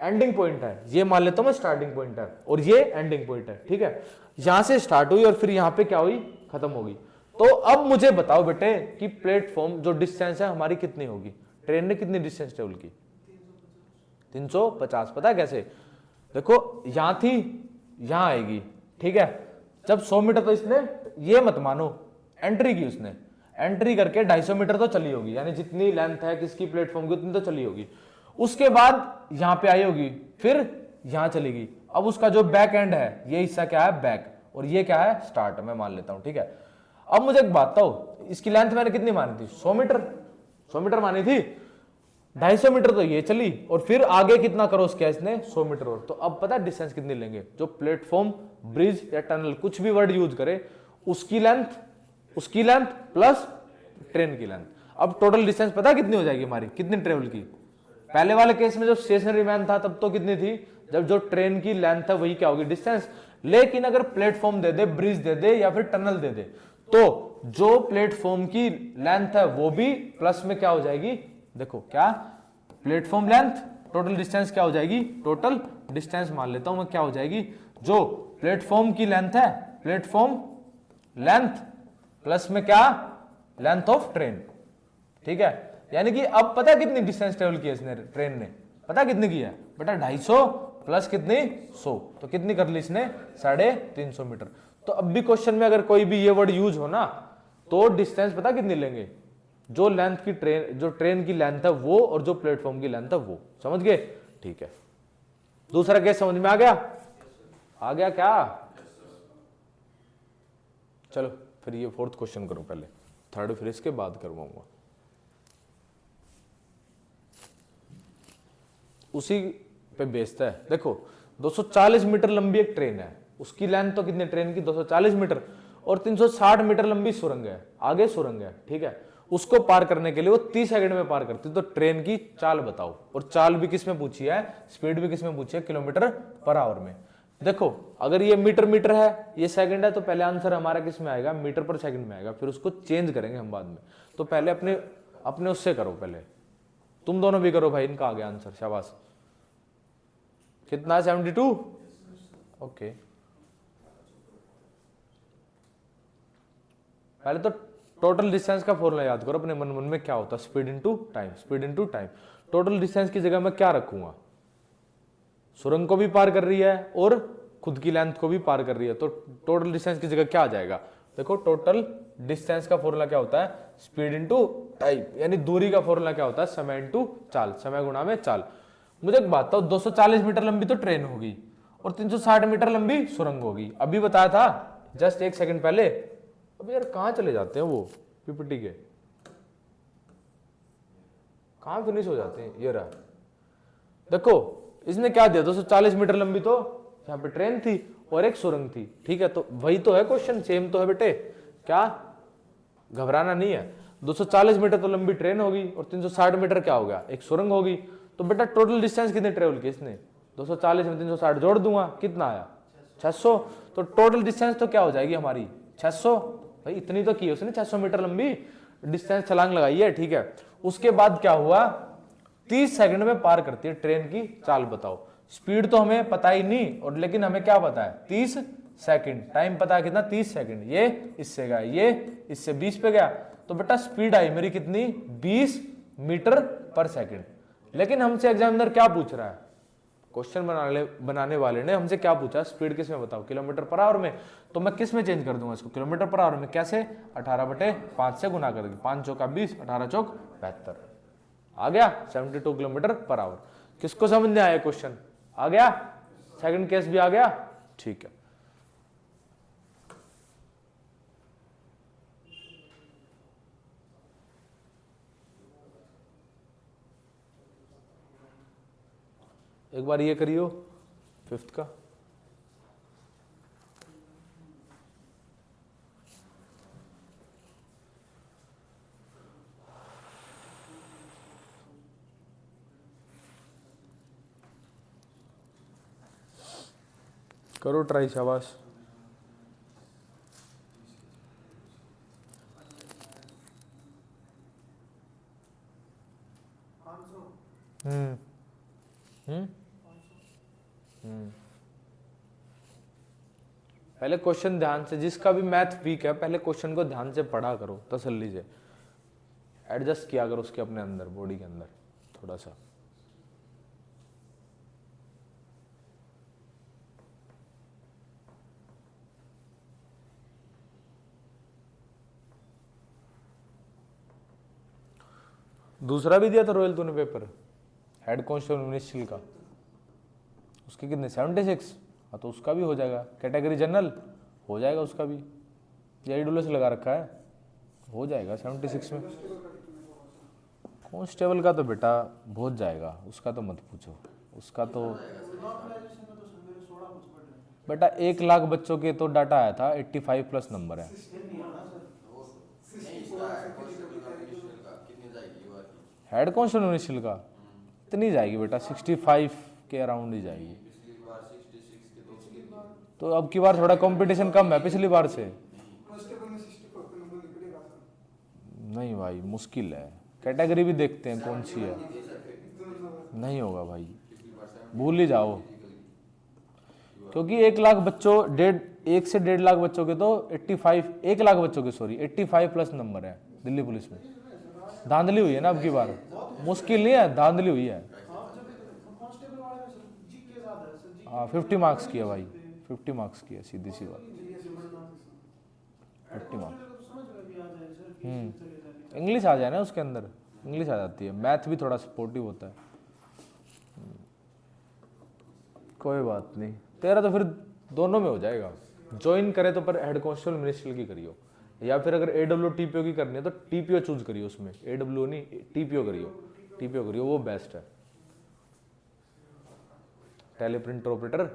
एंडिंग पॉइंट है, ये मान लेता हूं मैं स्टार्टिंग पॉइंट है और ये एंडिंग पॉइंट है, ठीक है, यहां से स्टार्ट हुई और फिर यहां पे क्या हुई, खत्म होगी। तो अब मुझे बताओ बेटे कि प्लेटफॉर्म जो डिस्टेंस है हमारी कितनी होगी, ट्रेन ने कितनी डिस्टेंस ट्रेवल की, 350। पता है कैसे, देखो यहां थी, यहां आएगी, ठीक है, जब 100 मीटर, तो इसने ये मत मानो एंट्री की, उसने एंट्री करके 250 मीटर तो चली होगी, यानी जितनी लेंथ है किसकी प्लेटफॉर्म की उतनी तो चली होगी, उसके बाद यहां पे आई होगी, फिर यहां चली गई, अब उसका जो बैक एंड है, ये हिस्सा क्या है, बैक, और ये क्या है, स्टार्ट, मैं मान लेता हूं, ठीक है। अब मुझे एक बात बताओ, इसकी लेंथ मैंने कितनी मानी थी, 100 मीटर, 100 मीटर मानी थी, 250 मीटर तो ये चली, और फिर आगे कितना क्रॉस किया इसने, 100 मीटर और, तो अब पता है डिस्टेंस कितनी लेंगे, जो प्लेटफॉर्म, ब्रिज या टनल कुछ भी वर्ड यूज करे, उसकी लेंथ प्लस ट्रेन की लेंथ, अब टोटल डिस्टेंस पता है कितनी हो जाएगी हमारी, कितनी ट्रेवल की। पहले वाले केस में जब स्टेशनरी मैन था तब तो कितनी थी, जब जो ट्रेन की लेंथ है वही क्या होगी, डिस्टेंस। लेकिन अगर प्लेटफॉर्म दे दे, ब्रिज दे दे या फिर टनल दे दे, तो जो प्लेटफॉर्म की लेंथ है वो भी प्लस में क्या हो जाएगी, देखो क्या, प्लेटफॉर्म लेंथ, टोटल डिस्टेंस क्या हो जाएगी, टोटल डिस्टेंस मान लेता हूं मैं, क्या हो जाएगी, जो प्लेटफॉर्म की लेंथ है, प्लेटफॉर्म लेंथ प्लस में क्या, लेंथ ऑफ ट्रेन, ठीक है। यानी कि अब पता कितनी डिस्टेंस ट्रेवल की है इसने, ट्रेन ने पता कितनी की है बेटा, 250 प्लस कितनी, 100, तो कितनी कर ली इसने, 350 मीटर। तो अब भी क्वेश्चन में अगर कोई भी ये वर्ड यूज हो ना, तो डिस्टेंस पता कितनी लेंगे, जो लेंथ की ट्रेन, जो ट्रेन की लेंथ है वो, और जो प्लेटफॉर्म की लेंथ है वो, समझ गए, ठीक है। दूसरा केस समझ में आ गया, आ गया क्या, चलो फिर ये फोर्थ क्वेश्चन करो पहले, थर्ड फिर इसके बाद करवाऊंगा। उसी पे बेस्ड है, देखो 240 मीटर लंबी एक ट्रेन है, उसकी लेंथ तो कितनी ट्रेन की, 240 मीटर, और 360 मीटर लंबी सुरंग है, आगे सुरंग है, ठीक है, उसको पार करने के लिए वो 30 सेकंड में पार करती है। तो ट्रेन की चाल बताओ, और चाल भी किस में पूछी है, स्पीड भी किस में पूछी है, किलोमीटर पर आवर में। देखो अगर ये मीटर है, ये सेकंड है, तो पहले आंसर हमारा किस में आएगा, मीटर पर सेकंड में आएगा, फिर उसको चेंज करेंगे हम बाद में। तो पहले अपने अपने उससे करो, पहले तुम दोनों भी करो भाई, इनका आ गया आंसर, शाबाश। कितना, 72? ओके, पहले तो टोटल डिस्टेंस का फॉर्मूला याद करो अपने मन में क्या होता है, speed into time, speed into time. Total distance की जगह मैं क्या रखूंगा, सुरंग को भी पार कर रही है और खुद की लेंथ को भी पार कर रही है, तो टोटल डिस्टेंस की जगह क्या आ जाएगा। देखो टोटल डिस्टेंस का फॉर्मूला क्या होता है, स्पीड इनटू टाइम, यानी दूरी का फॉर्मूला क्या होता है, समय इनटू चाल, समय गुणा में चाल। मुझे एक बात बताओ, 240 मीटर लंबी तो ट्रेन होगी और 360 मीटर लंबी सुरंग होगी, अभी बताया था जस्ट 1 सेकंड पहले। अब यार कहाँ चले जाते हैं वो पीपीटी के, कहाँ फिनिश हो जाते हैं, ये रहा। देखो इसने क्या दिया, 240 मीटर लंबी तो यहाँ पे ट्रेन थी और एक सुरंग थी, ठीक है, तो वही तो है क्वेश्चन, सेम तो है बेटे, क्या घबराना नहीं है। 240 मीटर तो लंबी ट्रेन होगी और 360 मीटर क्या हो गया, एक सुरंग होगी। तो बेटा टोटल डिस्टेंस कितने ट्रेवल की इसने, 240 में 360 जोड़ दूंगा, कितना आया, 600। तो टोटल डिस्टेंस तो क्या हो जाएगी हमारी, 600। भाई इतनी तो की उसने, 600 मीटर लंबी डिस्टेंस छलांग लगाई है, ठीक है। उसके बाद क्या हुआ, 30 सेकंड में पार करती है ट्रेन की चाल बताओ। स्पीड तो हमें पता ही नहीं, और लेकिन हमें क्या पता है, 30 सेकंड, टाइम पता है कितना, 30 सेकंड। ये इससे गया, ये इससे 20 पे गया, तो बेटा स्पीड आई मेरी कितनी, 20 मीटर पर सेकंड। लेकिन हमसे एग्जामिनर क्या पूछ रहा है, क्वेश्चन बनाने वाले ने हमसे क्या पूछा, स्पीड किस में बताओ, किलोमीटर पर आवर में। तो मैं किस में चेंज कर दूंगा इसको, किलोमीटर पर आवर में। कैसे, 18/5 से गुना कर देंगे, 5 चौका 20, 18 चौक 72, आ गया 72 किलोमीटर पर आवर। किसको समझ में आया क्वेश्चन, आ गया, सेकंड केस भी आ गया, ठीक है। एक बार ये करियो 5th का, करो ट्राई, शाबाश। पहले क्वेश्चन ध्यान से, जिसका भी मैथ वीक है पहले क्वेश्चन को ध्यान से पढ़ा करो, तसल्ली से एडजस्ट किया करो उसके अपने अंदर, बॉडी के अंदर थोड़ा सा। दूसरा भी दिया था रोयल तूने पेपर, हेड कांस्टेबल मिनिस्ट्री का, उसके कितने, 76। हाँ तो उसका भी हो जाएगा, कैटेगरी जनरल हो जाएगा उसका भी, AWS से लगा रखा है, हो जाएगा 76 में। कांस्टेबल का तो बेटा बहुत जाएगा, उसका तो मत पूछो, उसका तो बेटा 1 लाख बच्चों के तो डाटा आया था, 85 प्लस नंबर है। हेड कांस्टेबल मिनिस्ट्री का इतनी जाएगी बेटा, 65 के अराउंड ही जाएगी। तो अब की बार थोड़ा कंपटीशन कम है पिछली बार से। नहीं भाई मुश्किल है, कैटेगरी भी देखते हैं कौन सी है, नहीं होगा भाई, भूल ही जाओ, क्योंकि 1 लाख बच्चों, 1 से 1.5 लाख बच्चों के तो 85, 1 लाख बच्चों के सॉरी 85 प्लस नंबर है दिल्ली पुलिस में। धांधली हुई है ना अब की बार, मुश्किल नहीं है, धांधली हुई है। हाँ 50 मार्क्स की है भाई, 50 मार्क्स की है, सीधी सी बात, 50 मार्क्स। इंग्लिश आ जाए ना उसके अंदर, इंग्लिश आ जाती है, मैथ भी थोड़ा सपोर्टिव होता है। कोई बात नहीं, तेरा तो फिर दोनों में हो जाएगा, ज्वाइन करे तो पर हेड कांस्टेबल मिनिस्ट्री की करियो, या फिर अगर AWO TPO की करनी है तो TPO चूज करियो, उसमें AWO नहीं TPO करियो, वो बेस्ट है, टेलीप्रिंटर ऑपरेटर।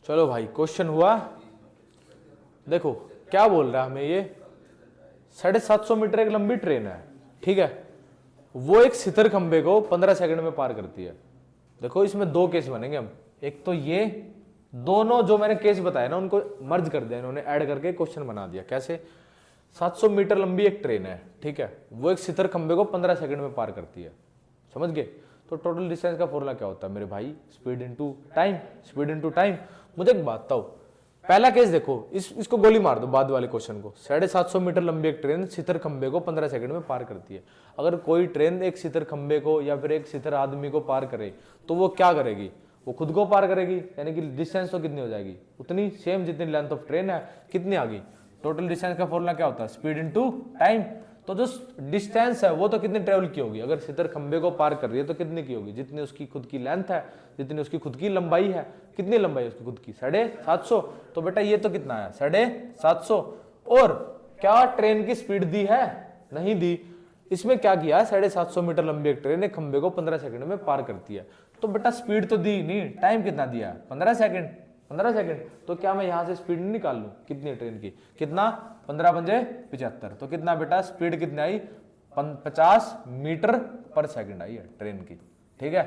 चलो भाई क्वेश्चन हुआ, देखो क्या बोल रहा है हमें ये, 750 मीटर एक लंबी ट्रेन है, ठीक है, वो एक शितर खंबे को 15 सेकंड में पार करती है। देखो इसमें दो केस बनेंगे हम, एक तो ये दोनों जो मैंने केस बताए ना उनको मर्ज कर दिया इन्होंने, ऐड करके क्वेश्चन बना दिया। कैसे? 700 मीटर लंबी एक ट्रेन है, ठीक है, वो एक शितर खंबे को 15 सेकंड में पार करती है, समझ गए? तो टोटल डिस्टेंस का फॉर्मूला क्या होता है मेरे भाई? Speed into time, speed into time. मुझे एक बात बताओ, पहला केस देखो, इसको गोली मार दो बाद वाले क्वेश्चन को। 750 मीटर लंबी एक ट्रेन शितर खंबे को 15 सेकंड में पार करती है। अगर कोई ट्रेन एक शितर खंबे को या फिर एक शितर आदमी को पार करे तो वो क्या करेगी? वो खुद को पार करेगी, यानी कि डिस्टेंस तो कितनी हो जाएगी? उतनी सेम जितनी लेंथ ऑफ ट्रेन है, कितनी आ गई? टोटल डिस्टेंस का फॉर्मूला क्या होता है? Speed into time. तो जो डिस्टेंस है वो तो कितनी ट्रेवल की होगी? अगर शितर खंबे को पार कर रही है तो कितनी की होगी? जितनी उसकी खुद की लेंथ है, जितनी उसकी खुद की लंबाई है। कितनी लंबाई है उसकी खुद की? 750। तो बेटा ये तो कितना है? 750। और क्या ट्रेन की स्पीड दी है? नहीं दी। इसमें क्या किया? 750 मीटर लंबी एक ट्रेन एक खंबे को 15 सेकंड में पार करती है। तो बेटा स्पीड तो दी नहीं, टाइम कितना दिया? 15 सेकंड। 15 सेकंड। तो क्या मैं यहां से स्पीड नहीं निकाल लूं? कितनी ट्रेन की? कितना? 15 पंजे 75। तो कितना बेटा स्पीड कितनी आई? 50 मीटर पर सेकंड आई है ट्रेन की, ठीक है,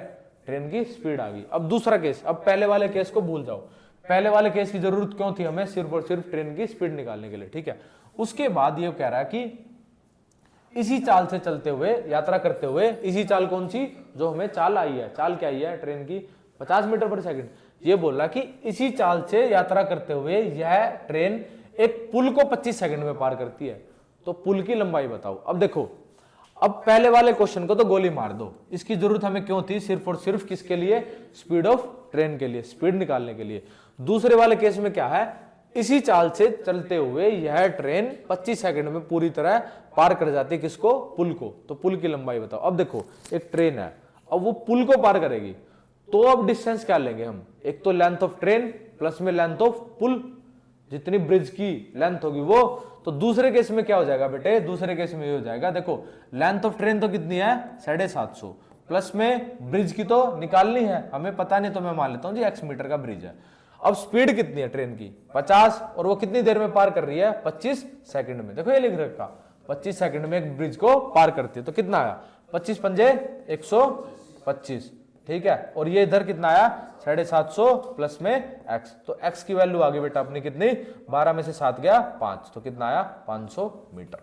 ट्रेन की स्पीड आ गई। अब दूसरा केस, अब पहले वाले केस को भूल जाओ। पहले वाले केस की जरूरत क्यों थी हमें? सिर्फ और सिर्फ ट्रेन की स्पीड निकालने के लिए, ठीक है। उसके बाद ये कह रहा है कि इसी चाल से चलते हुए, यात्रा करते हुए, इसी चाल कौन सी? जो हमें चाल आई है। चाल क्या आई है ट्रेन की? 50 मीटर पर सेकंड। ये बोल रहा कि इसी चाल से यात्रा करते हुए यह ट्रेन एक पुल को 25 सेकंड में पार करती है। तो पुल की लंबाई बताओ। अब देखो, अब पहले वाले क्वेश्चन को तो गोली मार दो, इसकी जरूरत हमें क्यों थी? सिर्फ और सिर्फ किसके लिए? स्पीड ऑफ ट्रेन के लिए, स्पीड निकालने के लिए। दूसरे वाले केस में क्या है? इसी चाल से चलते हुए यह ट्रेन 25 सेकंड में पूरी तरह पार कर जाती है किसको? पुल को। तो पुल की लंबाई बताओ। अब देखो एक ट्रेन है, अब वो पुल को पार करेगी, तो अब डिस्टेंस क्या लेंगे हम? एक तो लेंथ ऑफ ट्रेन प्लस में लेंथ ऑफ पुल, जितनी ब्रिज की लेंथ होगी वो। तो दूसरे केस में क्या हो जाएगा बेटे? दूसरे केस में ये हो जाएगा, देखो लेंथ ऑफ ट्रेन तो कितनी है? 750 प्लस में ब्रिज की तो निकालनी है, हमें पता नहीं तो मैं मान लेता हूं जी x मीटर का ब्रिज है। अब स्पीड कितनी है ट्रेन की? 50, और वो कितनी देर में पार कर रही है? 25 सेकंड में। देखो ये लिख रखा 25 सेकंड में एक ब्रिज को पार करती है। तो कितना आया? 25 पंजे 125, ठीक है। और ये इधर कितना आया? 750 प्लस में x। तो x की वैल्यू आ गई बेटा अपनी कितनी? 12 में से 7 गया 5, तो कितना आया? 500 मीटर।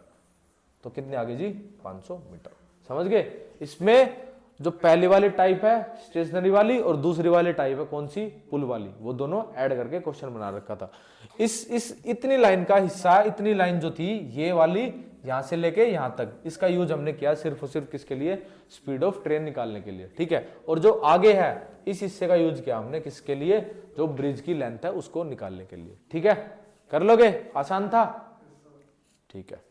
तो कितनी आ गई जी? 500 मीटर। समझ गए? इसमें जो पहली वाली टाइप है स्टेशनरी वाली और दूसरी वाली टाइप है कौन सी? पुल वाली, वो दोनों ऐड करके क्वेश्चन बना रखा था। इस इतनी लाइन का हिस्सा, इतनी लाइन जो थी ये वाली, यहां से लेके यहां तक, इसका यूज हमने किया सिर्फ और सिर्फ किसके लिए? स्पीड ऑफ ट्रेन निकालने के लिए, ठीक है। और जो आगे है इस हिस्से का यूज किया हमने किसके लिए? जो ब्रिज की लेंथ है उसको निकालने के लिए, ठीक है। कर लोगे? आसान था, ठीक है।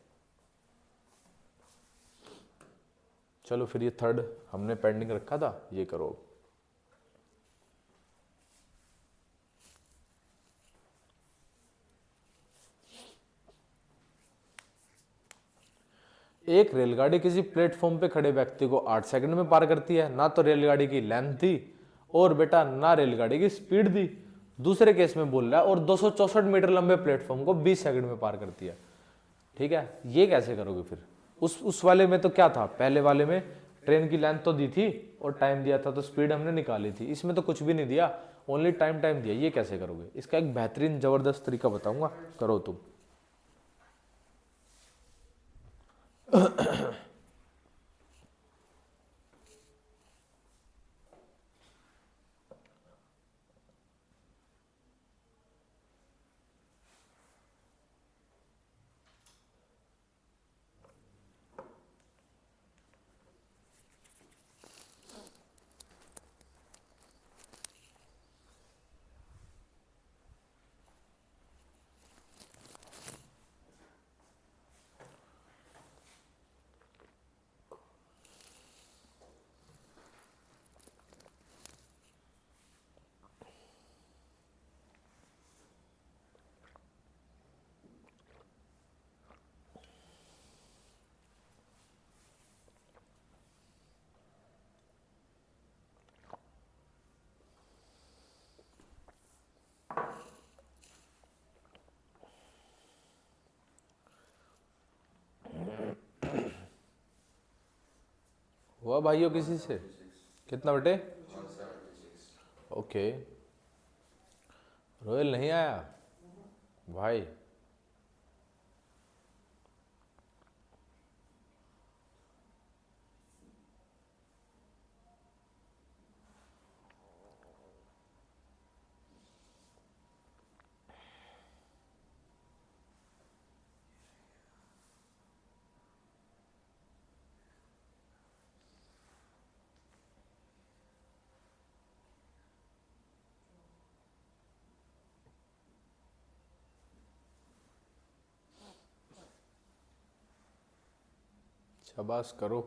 चलो फिर ये थर्ड हमने पेंडिंग रखा था, ये करो। एक रेलगाड़ी किसी प्लेटफॉर्म पे खड़े व्यक्ति को 8 सेकंड में पार करती है। ना तो रेलगाड़ी की लेंथ थी और बेटा ना रेलगाड़ी की स्पीड थी। दूसरे केस में बोल रहा है और 264 मीटर लंबे प्लेटफॉर्म को 20 सेकंड में पार करती है, ठीक है। ये कैसे करोगे फिर? उस वाले में तो क्या था? पहले वाले में ट्रेन की लेंथ तो दी थी और टाइम दिया था, तो स्पीड हमने निकाली थी। इसमें तो कुछ भी नहीं दिया, ओनली टाइम दिया। ये कैसे करोगे? इसका एक बेहतरीन जबरदस्त तरीका बताऊंगा, करो तुम। भाइयों किसी से, कितना बेटे? ओके, रोयल नहीं आया भाई। शाबाश करो।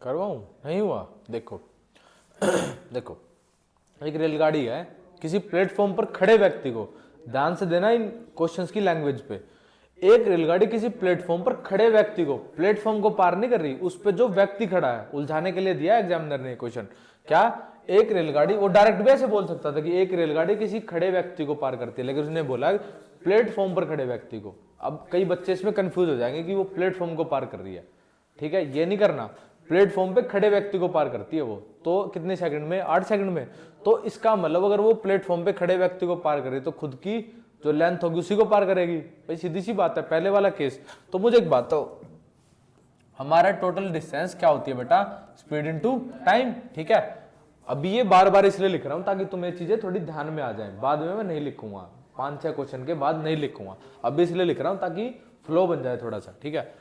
करवाऊं? नहीं हुआ। देखो देखो, एक रेलगाड़ी है, किसी प्लेटफॉर्म पर खड़े व्यक्ति को, ध्यान से देना इन क्वेश्चंस की लैंग्वेज पे। एक रेलगाड़ी किसी प्लेटफॉर्म पर खड़े व्यक्ति को, प्लेटफॉर्म को पार नहीं कर रही, उस पे जो व्यक्ति खड़ा है, उलझाने के लिए दिया एग्जामिनर ने क्वेश्चन। क्या एक रेलगाड़ी, वो डायरेक्ट भी ऐसे बोल सकता था कि एक रेलगाड़ी किसी खड़े व्यक्ति को पार करती है, लेकिन उसने बोला प्लेटफॉर्म पर खड़े व्यक्ति को। अब कई बच्चे इसमें कंफ्यूज हो जाएंगे कि वो प्लेटफॉर्म को पार कर रही है, ठीक है, ये नहीं करना। प्लेटफॉर्म पे खड़े व्यक्ति को पार करती है वो, तो कितने सेकंड में? 8 सेकंड में। तो इसका मतलब अगर वो प्लेटफॉर्म पे खड़े व्यक्ति को पार करे तो खुद की जो लेंथ होगी उसी को पार करेगी भाई, सीधी सी बात है, पहले वाला केस। तो मुझे एक बात तो, हमारा टोटल डिस्टेंस क्या होती है बेटा? स्पीड इनटू टाइम, ठीक है। अभी ये बार बार इसलिए लिख रहा हूं ताकि तुम्हें चीजें थोड़ी ध्यान में आ जाए, बाद में मैं नहीं लिखूंगा, 5-6 क्वेश्चन के बाद नहीं लिखूंगा, अभी इसलिए लिख रहा हूं ताकि फ्लो बन जाए थोड़ा सा, ठीक है।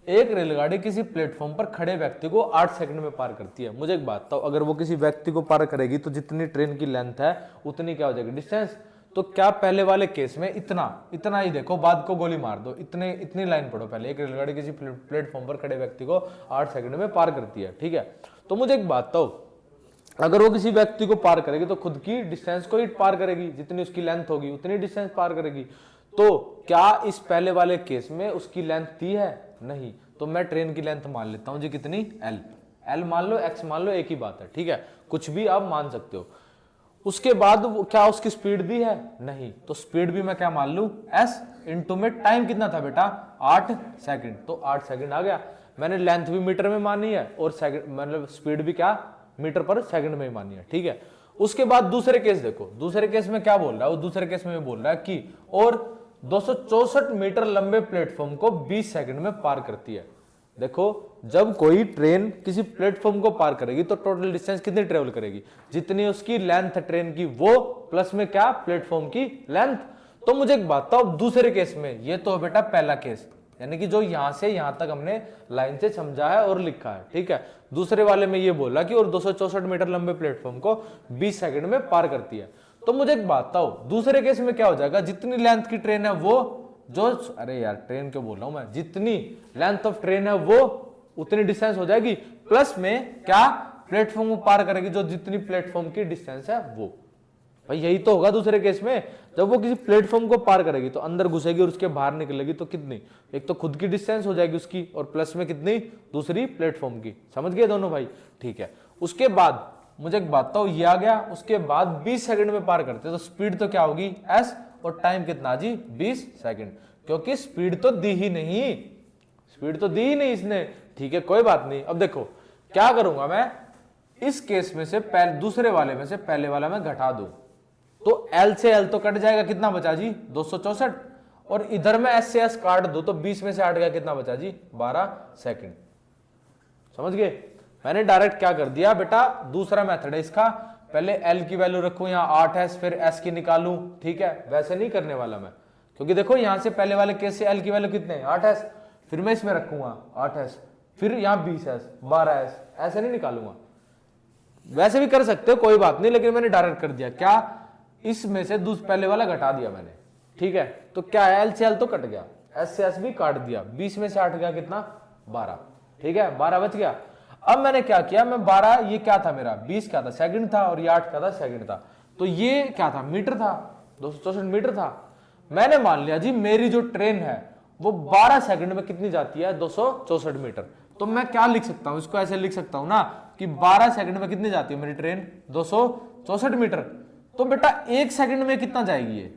एक रेलगाड़ी किसी प्लेटफॉर्म पर खड़े व्यक्ति को 8 सेकंड में पार करती है। मुझे एक बात तो, अगर वो किसी व्यक्ति को पार करेगी तो जितनी ट्रेन की लेंथ है उतनी क्या हो जाएगी? डिस्टेंस। तो क्या पहले वाले केस में इतना ही देखो, बाद को गोली मार दो, इतनी लाइन पढ़ो पहले। एक रेलगाड़ी किसी प्लेटफॉर्म पर खड़े व्यक्ति को 8 सेकंड में पार करती है, ठीक है। तो मुझे एक बात तो, अगर वो किसी व्यक्ति को पार करेगी तो खुद की डिस्टेंस को ही पार करेगी, जितनी उसकी लेंथ होगी उतनी डिस्टेंस पार करेगी। तो क्या इस पहले वाले केस में उसकी लेंथ दी है? नहीं। तो मैं ट्रेन की लेंथ मान लेता हूं जी, कितनी? एल मान लो, एक्स मान लो, एक ही बात है, ठीक है, कुछ भी आप मान सकते हो। उसके बाद क्या उसकी स्पीड दी है? नहीं। तो स्पीड भी मैं क्या मान लू? एस। इनटू में टाइम कितना था बेटा? 8 सेकंड। तो 8 सेकंड आ गया। मैंने लेंथ भी मीटर में मानी है और सेकंड मतलब स्पीड भी क्या? मीटर पर सेकंड में मानी है, ठीक है। उसके बाद दूसरे केस देखो, दूसरे केस में क्या बोल रहा है वो? दूसरे केस में बोल रहा है कि और 264 मीटर लंबे प्लेटफॉर्म को 20 सेकंड में पार करती है। देखो, जब कोई ट्रेन किसी प्लेटफॉर्म को पार करेगी तो टोटल डिस्टेंस कितनी ट्रेवल करेगी? जितनी उसकी लेंथ है ट्रेन की, वो प्लस में क्या? प्लेटफॉर्म की लेंथ। तो मुझे एक बात तो, दूसरे केस में, ये तो बेटा पहला केस, यानी कि जो यहां से यहां तक हमने लाइन से समझा है और लिखा है, ठीक है। दूसरे वाले में ये बोला कि और 264 मीटर लंबे प्लेटफॉर्म को 20 सेकंड में पार करती है। तो मुझे एक बात बताओ, दूसरे केस में क्या हो जाएगा? जितनी लेंथ की ट्रेन है वो, जो, अरे यार ट्रेन क्यों बोल रहा हूं मैं, जितनी लेंथ ऑफ ट्रेन है वो उतनी डिस्टेंस हो जाएगी, प्लस में क्या? प्लेटफॉर्म को पार करेगी जो जितनी प्लेटफॉर्म की डिस्टेंस है वो। भाई यही तो होगा दूसरे केस में, जब वो किसी प्लेटफॉर्म को पार करेगी तो अंदर घुसेगी और उसके बाहर निकलेगी तो कितनी? एक तो खुद की डिस्टेंस हो जाएगी उसकी और प्लस में कितनी? दूसरी प्लेटफॉर्म की। समझ गए दोनों भाई? ठीक है। उसके बाद मुझे एक बात तो, ये आ गया, उसके बाद 20 सेकंड में पार करते तो स्पीड तो क्या होगी? एस। और टाइम कितना जी? 20 सेकंड। क्योंकि स्पीड तो दी ही नहीं, स्पीड तो दी ही नहीं इसने, ठीक है, कोई बात नहीं। अब देखो क्या करूंगा मैं, इस केस में से दूसरे वाले में से पहले वाला मैं घटा दूं तो एल से एल तो कट जाएगा, कितना बचा जी? 264। और इधर में एस से एस काट दो तो 20 में से 8 गया, कितना बचा जी? 12 सेकंड। समझ गए? मैंने डायरेक्ट क्या कर दिया बेटा, दूसरा मेथड है इसका, पहले एल की वैल्यू रखूं यहाँ 8s, फिर एस की निकालूं, ठीक है। वैसे नहीं करने वाला मैं, क्योंकि देखो यहां से पहले वाले केस से एल की वैल्यू कितने? 8s, फिर मैं इसमें रखूंगा 8s, फिर यहाँ 20s, 12s, ऐसे नहीं निकालूंगा। वैसे भी कर सकते हो, कोई बात नहीं, लेकिन मैंने डायरेक्ट कर दिया। क्या? इसमें से पहले वाला घटा दिया मैंने, ठीक है। तो क्या है? एल से एल तो कट गया, एस से एस भी काट दिया, 20 में से 8 गया, कितना? 12, ठीक है, 12 बच गया। अब मैंने क्या किया, मैं 12, ये क्या था मेरा 20 क्या था सेकंड था, और ये 8 क्या था सेकंड था, तो ये क्या था मीटर था, 264 मीटर था। मैंने मान लिया जी मेरी जो ट्रेन है वो 12 सेकंड में कितनी जाती है, 264 मीटर। तो मैं क्या लिख सकता हूं, इसको ऐसे लिख सकता हूं ना कि 12 सेकंड में कितनी जाती है मेरी ट्रेन, 264 मीटर। तो बेटा 1 सेकंड में कितना जाएगी ये,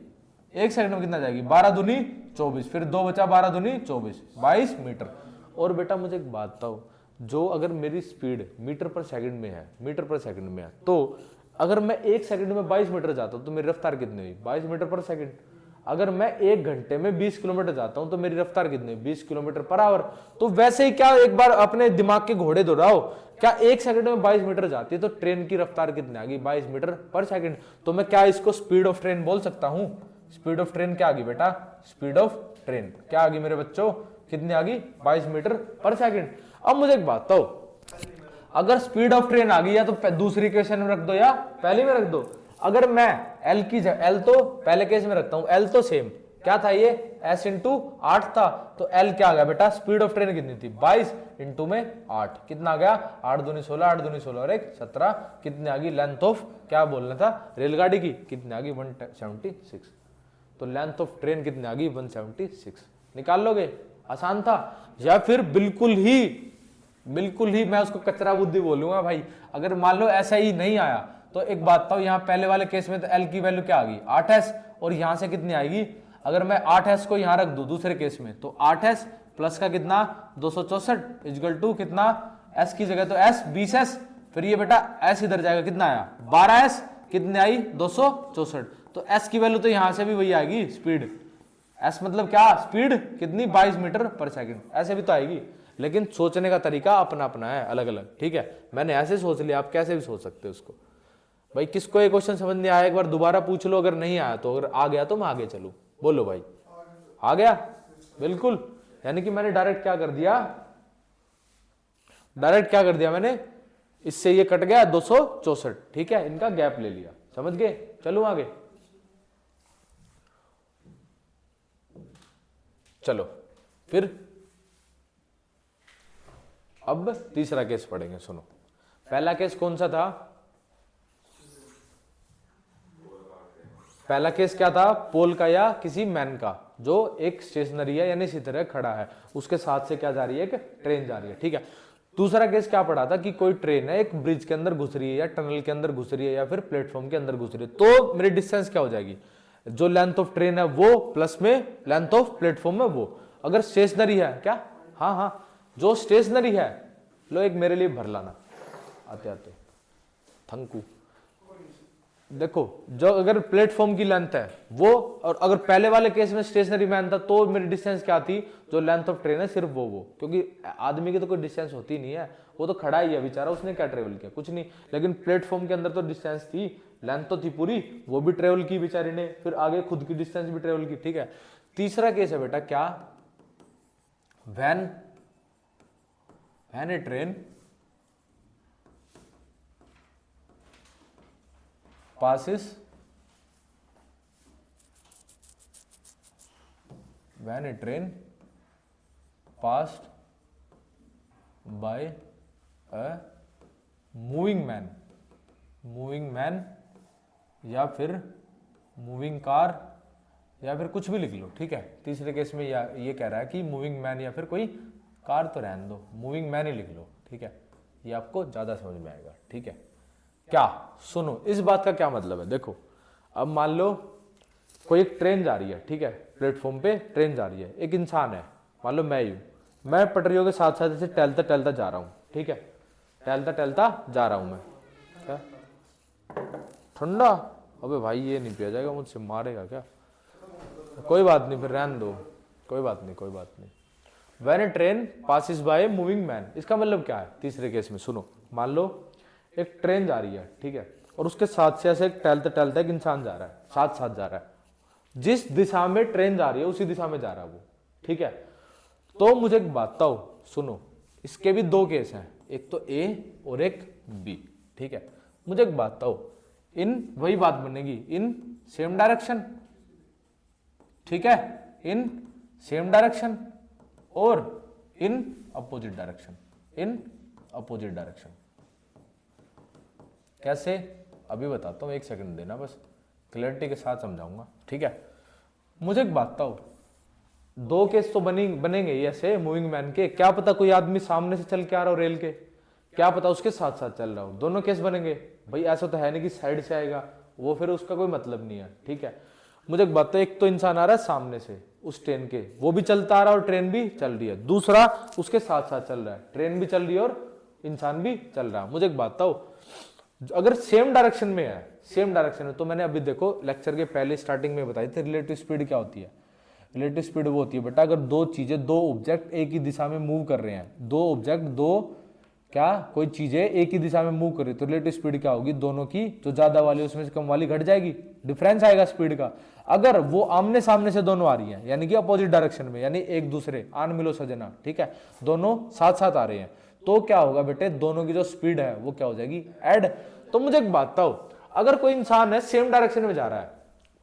1 सेकंड में कितना जाएगी, 12 दूनी 24, फिर 2 बचा 12 दूनी 24, 22 मीटर। और बेटा मुझे एक बात बताओ, जो अगर मेरी स्पीड मीटर पर सेकंड में है, मीटर पर सेकंड में है, तो अगर मैं 1 सेकंड में 22 मीटर जाता हूं तो मेरी रफ्तार कितनी हुई, 22 मीटर पर सेकंड। अगर मैं 1 घंटे में 20 किलोमीटर जाता हूं तो मेरी रफ्तार कितनी, 20 किलोमीटर पर आवर। तो वैसे ही क्या, एक बार अपने दिमाग के घोड़े दौड़ाओ, क्या 1 सेकंड में 22 मीटर जाती है तो ट्रेन की रफ्तार कितनी आ गई, 22 मीटर पर सेकंड। तो मैं क्या इसको स्पीड ऑफ ट्रेन बोल सकता हूं। स्पीड ऑफ ट्रेन क्या आ गई बेटा, स्पीड ऑफ ट्रेन क्या आ गई मेरे बच्चों, कितनी आ गई, 22 मीटर पर सेकंड। अब मुझे एक बात बताओ, अगर स्पीड ऑफ ट्रेन आ गई या तो दूसरी क्वेश्चन में रख दो या पहली में रख दो। अगर मैं एल की जगह, एल तो पहले केस में रखता हूं, एल तो सेम क्या था ये एस इंटू 8 था, तो एल क्या आ गया बेटा, स्पीड ऑफ ट्रेन कितनी थी 22 इंटू में 8, कितना आ गया 8 दूनी 16, 8 दूनी 16 और 1 17, कितनी आ गई लेंथ ऑफ, क्या बोलना था रेलगाड़ी की, कितनी आ गई 176। तो लेंथ ऑफ ट्रेन कितनी आ गई 176, निकाल लोगे, आसान था। या फिर बिल्कुल ही मैं उसको कचरा बुद्धि बोलूंगा भाई, अगर मान लो ऐसा ही नहीं आया तो एक बात बताओ, यहां पहले वाले केस में तो एल की वैल्यू क्या आ गई 8s, और यहां से कितनी आएगी, अगर मैं 8s को यहां रख दूं दूसरे केस में तो 8s प्लस का कितना 264 इक्वल टू कितना, s की जगह तो s 20s, फिर ये बेटा s इधर जाएगा, कितना आया 12s, कितने आई 264, तो s की वैल्यू तो यहां से भी वही आएगी स्पीड, s मतलब क्या स्पीड कितनी 22 मीटर पर सेकंड, ऐसे भी तो आएगी। लेकिन सोचने का तरीका अपना अपना है, अलग अलग, ठीक है। मैंने ऐसे सोच लिया, आप कैसे भी सोच सकते हो उसको। भाई किसको ये क्वेश्चन समझ नहीं आया एक बार दोबारा पूछ लो, अगर नहीं आया तो, अगर आ गया तो मैं आगे चलूं, बोलो भाई आ गया, बिल्कुल। यानी कि मैंने डायरेक्ट क्या कर दिया, मैंने इससे ये कट गया 264, ठीक है, इनका गैप ले लिया, समझ गए, चलो आगे। चलो फिर अब तीसरा केस पढ़ेंगे, सुनो। पहला केस कौन सा था, पहला केस क्या था, पोल का या किसी मैन का जो एक स्टेशनरी है यानी इसी तरह खड़ा है, उसके साथ से क्या जा रही है, एक ट्रेन जा रही है, ठीक है। दूसरा केस क्या पढ़ा था कि कोई ट्रेन है एक ब्रिज के अंदर घुस रही है या टनल के अंदर घुस रही है या फिर प्लेटफॉर्म के अंदर घुस रही है, तो मेरी डिस्टेंस क्या हो जाएगी, जो लेंथ ऑफ ट्रेन है वो प्लस में लेंथ ऑफ प्लेटफॉर्म है वो। अगर स्टेशनरी है क्या, हाँ जो स्टेशनरी है, लो एक मेरे लिए भर लाना आते आते, थंकू। देखो जो अगर प्लेटफॉर्म की लेंथ है वो, और अगर पहले वाले केस में स्टेशनरी मैन था तो मेरी डिस्टेंस क्या थी, जो लेंथ ऑफ ट्रेन है सिर्फ वो, क्योंकि आदमी की तो कोई डिस्टेंस होती नहीं है, वो तो खड़ा ही है बेचारा, उसने क्या ट्रेवल किया, कुछ नहीं। लेकिन प्लेटफॉर्म के अंदर तो डिस्टेंस थी, लेंथ तो थी पूरी, वो भी ट्रेवल की बेचारी ने, फिर आगे खुद की डिस्टेंस भी ट्रेवल की, ठीक है। तीसरा केस है बेटा क्या, when A train passes when a train passed by a moving man या फिर मूविंग कार या फिर कुछ भी लिख लो, ठीक है। तीसरे केस में ये कह रहा है कि मूविंग मैन या फिर कोई कार, तो रहने दो, मूविंग मैन ही लिख लो, ठीक है, ये आपको ज्यादा समझ में आएगा, ठीक है। क्या, सुनो इस बात का क्या मतलब है, देखो अब मान लो कोई एक ट्रेन जा रही है, ठीक है, प्लेटफॉर्म पे ट्रेन जा रही है, एक इंसान है, मान लो मैं ही हूं, मैं पटरियों के साथ साथ ऐसे टहलता टहलता जा रहा हूं, ठीक है, टहलता टहलता जा रहा हूं मैं, क्या ठंडा, अबे भाई ये नहीं पिया जाएगा, मुझसे मारेगा क्या, कोई बात नहीं फिर रहने दो, कोई बात नहीं। When A train passes by moving man, इसका मतलब क्या है, तीसरे केस में सुनो, मान लो एक ट्रेन जा रही है, ठीक है, और उसके साथ से ऐसे टहलते टहलते एक इंसान जा रहा है, साथ साथ जा रहा है, जिस दिशा में ट्रेन जा रही है उसी दिशा में जा रहा है वो, ठीक है। तो मुझे एक बात बताओ, सुनो इसके भी दो केस हैं, एक तो ए और एक बी, ठीक है। मुझे एक बात बताओ, इन वही बात बनेगी, इन सेम डायरेक्शन, ठीक है, इन सेम डायरेक्शन और in opposite direction, in opposite direction. कैसे अभी बताता हूँ, 1 सेकंड देना बस, क्लैरिटी के साथ समझाऊंगा, ठीक है। मुझे एक बात बताओ, 2 केस तो बनेंगे ही ऐसे मूविंग मैन के, क्या पता कोई आदमी सामने से चल के आ रहा हो रेल के, क्या पता उसके साथ साथ चल रहा हो, दोनों केस बनेंगे भाई। ऐसा तो है नहीं कि साइड से आएगा वो, फिर उसका कोई मतलब नहीं है, ठीक है। मुझे एक बात बताओ, एक तो इंसान आ रहा है सामने से उस ट्रेन के, वो भी चलता आ रहा है और ट्रेन भी चल रही है, दूसरा उसके साथ साथ चल रहा है, ट्रेन भी चल रही है और इंसान भी चल रहा है। मुझे एक बात बताओ, अगर सेम डायरेक्शन में है, सेम डायरेक्शन में, तो मैंने अभी देखो लेक्चर के पहले स्टार्टिंग में बताई थी रिलेटिव स्पीड क्या होती है। रिलेटिव स्पीड वो होती है बेटा, अगर दो चीजें, दो ऑब्जेक्ट एक ही दिशा में मूव कर रहे हैं, दो ऑब्जेक्ट, दो क्या कोई चीजें एक ही दिशा में मूव कर रही है, तो रिलेटिव स्पीड क्या होगी, दोनों की जो ज्यादा वाली उसमें से कम वाली घट जाएगी, डिफरेंस आएगा स्पीड का। अगर वो आमने सामने से दोनों आ रही है, यानी कि अपोजिट डायरेक्शन में, यानी एक दूसरे, आन मिलो सजना, ठीक है, दोनों साथ साथ आ रहे हैं, तो क्या होगा बेटे, दोनों की जो स्पीड है वो क्या हो जाएगी, ऐड। तो मुझे एक बात बताओ, अगर कोई इंसान है सेम डायरेक्शन में जा रहा है,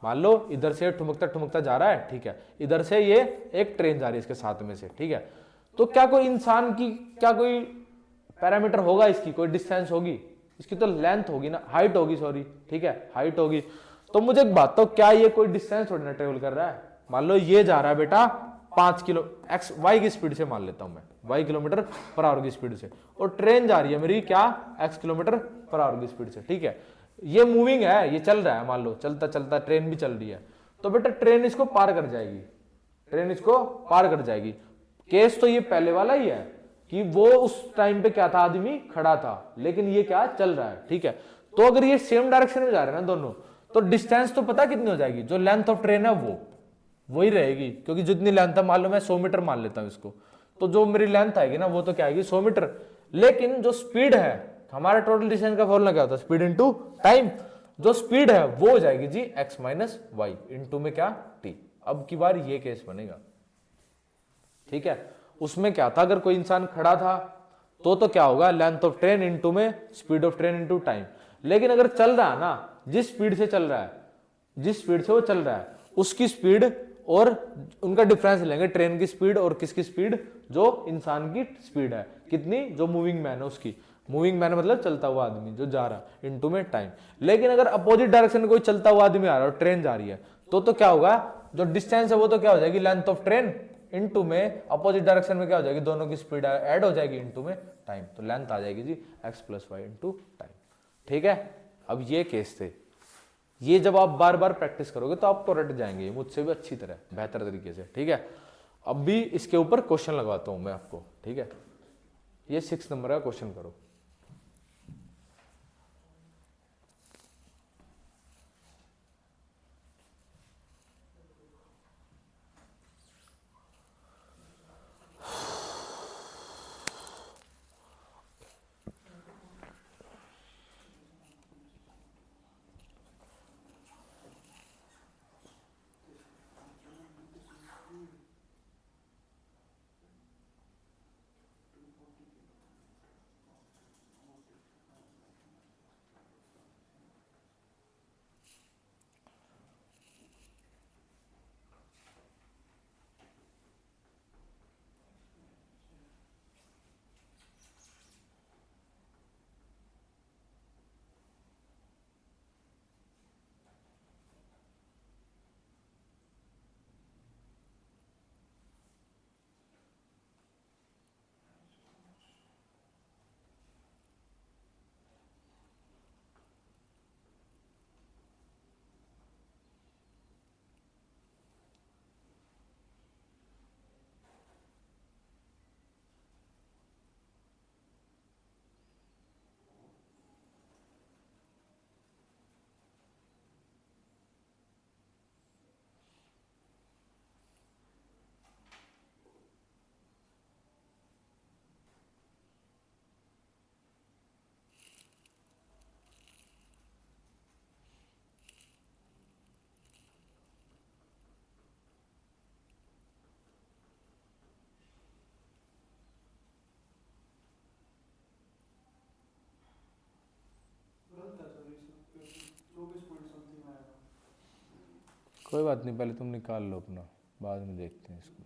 मान लो इधर से ठुमकता ठुमकता जा रहा है, ठीक है, इधर से ये एक ट्रेन जा रही है इसके साथ में से, ठीक है, तो क्या कोई इंसान की क्या कोई पैरामीटर होगा, इसकी कोई डिस्टेंस होगी, इसकी तो लेंथ होगी ना, हाइट होगी, सॉरी, ठीक है, हाइट होगी। तो मुझे एक बात, तो क्या ये कोई डिस्टेंस थोड़ी ना ट्रेवल कर रहा है, मान लो ये जा रहा है बेटा 5 किलो एक्स वाई की स्पीड से, मान लेता हूं मैं वाई किलोमीटर पर आवर की स्पीड से, और ट्रेन जा रही है मेरी क्या एक्स किलोमीटर पर आवर की स्पीड से, ठीक है, ये मूविंग है, ये चल रहा है, मान लो चलता चलता ट्रेन भी चल रही है, तो बेटा ट्रेन इसको पार कर जाएगी, ट्रेन इसको पार कर जाएगी। केस तो ये पहले वाला ही है कि वो उस टाइम पे क्या था, आदमी खड़ा था, लेकिन ये क्या चल रहा है, ठीक है। तो अगर ये सेम डायरेक्शन में जा रहे हैं ना दोनों, तो डिस्टेंस तो पता कितनी हो जाएगी, जो लेंथ ऑफ ट्रेन है वो वही रहेगी, क्योंकि जितनी लेंथ है, मान लो मैं 100 मीटर मान लेता हूं इसको, तो जो मेरी लेंथ आएगी ना वो तो क्या आएगी 100 मीटर, लेकिन जो स्पीड है, हमारा टोटल डिस्टेंस का फॉर्मूला क्या होता है, स्पीड इनटू टाइम, जो स्पीड है वो हो जाएगी जी x माइनस वाई, इनटू में क्या t। अब की बार ये केस बनेगा, ठीक है। उसमें क्या था, अगर कोई इंसान खड़ा था तो क्या होगा, लेंथ ऑफ ट्रेन इनटू में speed of train into time. लेकिन अगर चल रहा है ना, जिस स्पीड से चल रहा है, जिस स्पीड से वो चल रहा है, उसकी स्पीड और उनका डिफरेंस लेंगे, ट्रेन की स्पीड और किसकी स्पीड, जो इंसान की स्पीड है, कितनी, जो मूविंग मैन है उसकी, मूविंग मैन मतलब चलता हुआ आदमी जो जा रहा है, इनटू में टाइम। लेकिन अगर अपोजिट डायरेक्शन में कोई चलता हुआ आदमी आ रहा है और ट्रेन जा रही है, तो क्या होगा, जो डिस्टेंस है वो तो क्या हो जाएगी, लेंथ ऑफ ट्रेन इनटू में अपोजिट डायरेक्शन में क्या हो जाएगी, दोनों की स्पीड ऐड हो जाएगी, इनटू में टाइम, तो लेंथ आ जाएगी जी x plus Y into time, ठीक है। अब ये केस थे, ये जब आप बार बार प्रैक्टिस करोगे तो आप तो रट जाएंगे मुझसे भी अच्छी तरह, बेहतर तरीके से, ठीक है। अब भी इसके ऊपर क्वेश्चन लगवाता हूं मैं आपको, ठीक है। ये 6 नंबर का क्वेश्चन करो। कोई बात नहीं, पहले तुम निकाल लो अपना, बाद में देखते हैं इसको।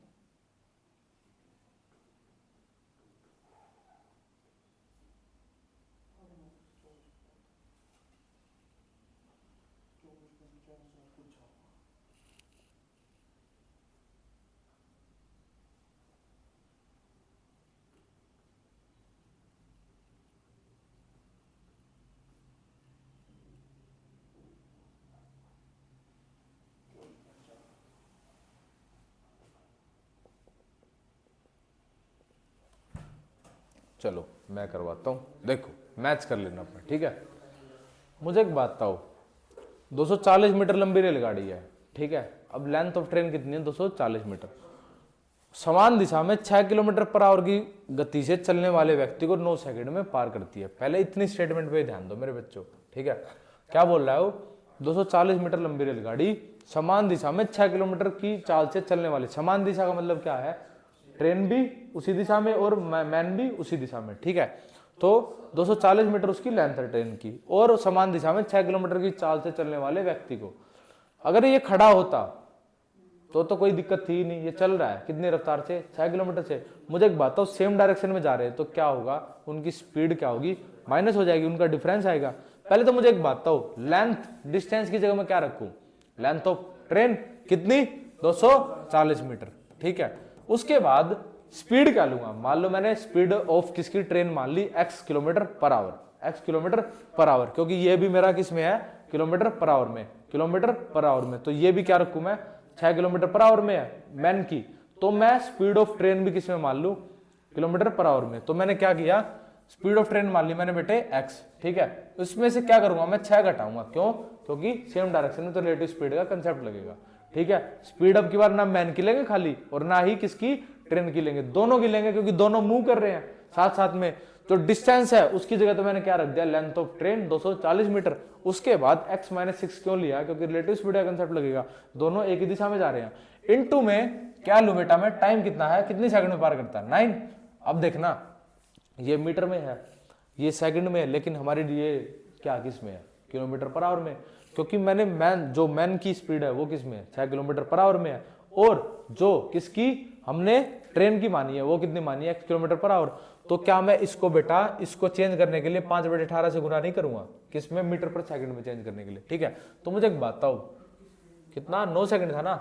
चलो मैं करवाता हूँ, देखो मैच कर लेना अपना, ठीक है। मुझे एक बात बताओ, 240 मीटर लंबी रेलगाड़ी है, ठीक है। अब लेंथ ऑफ ट्रेन कितनी है, 240 मीटर। समान दिशा में 6 किलोमीटर पर आवर की गति से चलने वाले व्यक्ति को 9 सेकंड में पार करती है। पहले इतनी स्टेटमेंट पे ध्यान दो मेरे बच्चों, ठीक है। क्या बोल रहा है वो, 240 मीटर लंबी रेलगाड़ी समान दिशा में 6 किलोमीटर की चाल से चलने वाले, समान दिशा का मतलब क्या है, ट्रेन भी उसी दिशा में और मैन भी उसी दिशा में, ठीक है। तो 240 मीटर उसकी लेंथ है ट्रेन की, और समान दिशा में 6 किलोमीटर की चाल से चलने वाले व्यक्ति को, अगर ये खड़ा होता तो कोई दिक्कत थी ही नहीं, ये चल रहा है कितनी रफ्तार से, 6 किलोमीटर से। मुझे एक बात, तो सेम डायरेक्शन में जा रहे हैं तो क्या होगा, उनकी स्पीड क्या होगी, माइनस हो जाएगी, उनका डिफरेंस आएगा। पहले तो मुझे एक बात बताओ, लेंथ डिस्टेंस की जगह में क्या रखूं, लेंथ ऑफ ट्रेन कितनी, 240 मीटर, ठीक है। उसके बाद स्पीड क्या लूंगा, मान लो मैंने स्पीड ऑफ किसकी, ट्रेन मान ली x kilometre per hour, x kilometre per hour, क्योंकि ये भी मेरा किस में है, किलोमीटर पर आवर में, किलोमीटर पर आवर में। तो ये भी क्या रखूं मैं, 6 किलोमीटर पर आवर में है मैन की, तो मैं स्पीड ऑफ ट्रेन भी किस में मान लूं, किलोमीटर पर आवर में। तो मैंने क्या किया, स्पीड ऑफ ट्रेन मान ली मैंने बेटे x, ठीक है। उसमें से क्या करूंगा मैं, 6 घटाऊंगा, क्यों, क्योंकि सेम डायरेक्शन में तो रिलेटिव स्पीड का कंसेप्ट लगेगा, ठीक है। स्पीड अब की बार ना मैन की लेंगे खाली, और ना ही किसकी, ट्रेन की लेंगे, दोनों की लेंगे, क्योंकि दोनों मूव कर रहे हैं साथ साथ में। तो डिस्टेंस है उसकी जगह तो मैंने क्या रख दिया, लेंथ ऑफ ट्रेन 240 मीटर। उसके बाद x - 6 क्यों लिया, क्योंकि रिलेटिव स्पीड का कंसेप्ट लगेगा, दोनों एक ही दिशा में जा रहे हैं। इनटू में क्या लू बेटा मैं, टाइम कितना है, कितनी सेकंड में पार करता है, 9। अब देखना ये मीटर में है, ये सेकंड में है, लेकिन हमारे लिए क्या किस में है, किलोमीटर पर आवर में, क्योंकि मैंने जो मैन की स्पीड है वो किस में है, 6 किलोमीटर पर आवर में है, और जो किसकी हमने ट्रेन की मानी है वो कितनी मानी है, 1 किलोमीटर पर आवर। तो क्या मैं इसको बेटा, इसको चेंज करने के लिए 5/18 से गुना नहीं करूंगा, किसमें, मीटर पर सेकंड में चेंज करने के लिए, ठीक है। तो मुझे एक बात बताओ, कितना, 9 सेकंड था ना,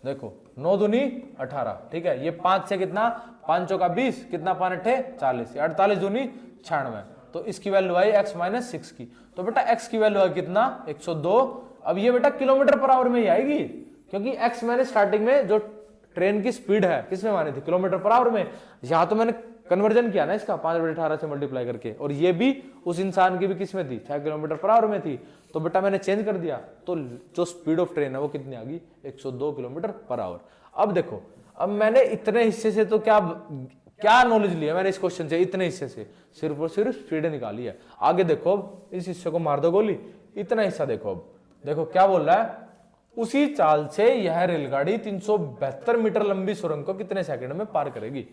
देखो 9 दूनी 18, ठीक है। ये 5 से कितना, 5 चौका 20, कितना, 5 अट्ठे 40, 48 दूनी 96, तो इसकी वैल्यू आई x - 6 की। तो बेटा x की वैल्यू है कितना, 102। अब ये बेटा किलोमीटर पर आवर में ही आएगी, क्योंकि x मैंने स्टार्टिंग में जो ट्रेन की स्पीड है किसमें मानी थी, किलोमीटर पर आवर में। यहां तो मैंने कन्वर्जन किया ना इसका, 5/18 से मल्टीप्लाई करके, और ये भी उस इंसान की भी किसमें थी, 6 किलोमीटर पर आवर में थी। तो बेटा मैंने चेंज कर दिया, तो जो स्पीड ऑफ ट्रेन है वो कितनी आ गई, 102 किलोमीटर पर आवर। अब देखो, अब मैंने इतने हिस्से से तो क्या नॉलेज लिया मैंने इस क्वेश्चन से, इतने हिस्से से सिर्फ और सिर्फ स्पीड निकाली है। आगे देखो, अब इस हिस्से को मार दो गोली, इतना हिस्सा देखो। अब देखो क्या बोल रहा है, उसी चाल से यह रेलगाड़ी 372 मीटर लंबी सुरंग को कितने सेकंड में पार करेगी।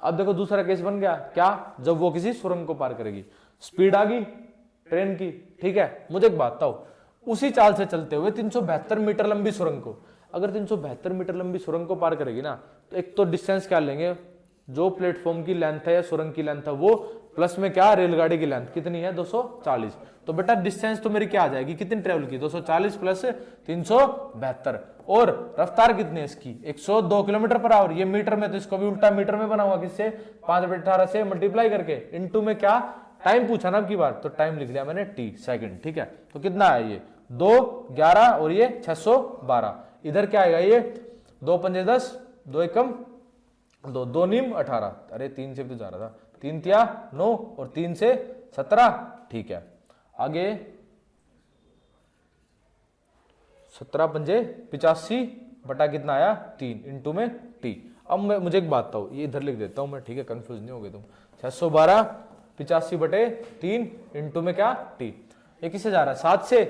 अब देखो दूसरा केस बन गया, क्या, जब वो किसी सुरंग को पार करेगी, स्पीड आ गई ट्रेन की, ठीक है। मुझे एक बात बताओ, उसी चाल से चलते हुए 372 मीटर लंबी सुरंग को, अगर 372 मीटर लंबी सुरंग को पार करेगी ना, तो एक तो डिस्टेंस क्या लेंगे, जो प्लेटफॉर्म की लेंथ है या सुरंग की लेंथ है वो, प्लस में क्या, रेलगाड़ी की लेंथ कितनी है, 240। तो बेटा डिस्टेंस तो मेरी क्या आ जाएगी, कितनी ट्रेवल की, 240 प्लस 372, और रफ्तार कितनी है इसकी, 102 किलोमीटर पर आवर। ये मीटर में, तो इसको भी उल्टा मीटर में बनाऊंगा, किससे, 5/18 से मल्टीप्लाई करके, इनटू में क्या, टाइम पूछा ना अब की बार, तो टाइम लिख दिया मैंने t सेकंड, ठीक है। तो कितना है ये, 2 11 और ये 612। इधर क्या आएगा, ये 2 पंजे 10, 2 एकम 2, 2 नीम 18, अरे 3 से भी तो जा रहा था, 3 तिया 9 और 3 से 17, ठीक है। आगे 17 पंजे 85 बटा कितना आया, 3, इनटू में t। अब मैं मुझे एक बात बताओ, ये इधर लिख देता हूं मैं, ठीक है, कंफ्यूज नहीं हो गए तुम। 612 85/3 इनटू में क्या, t। ये किससे जा रहा है, 7 से,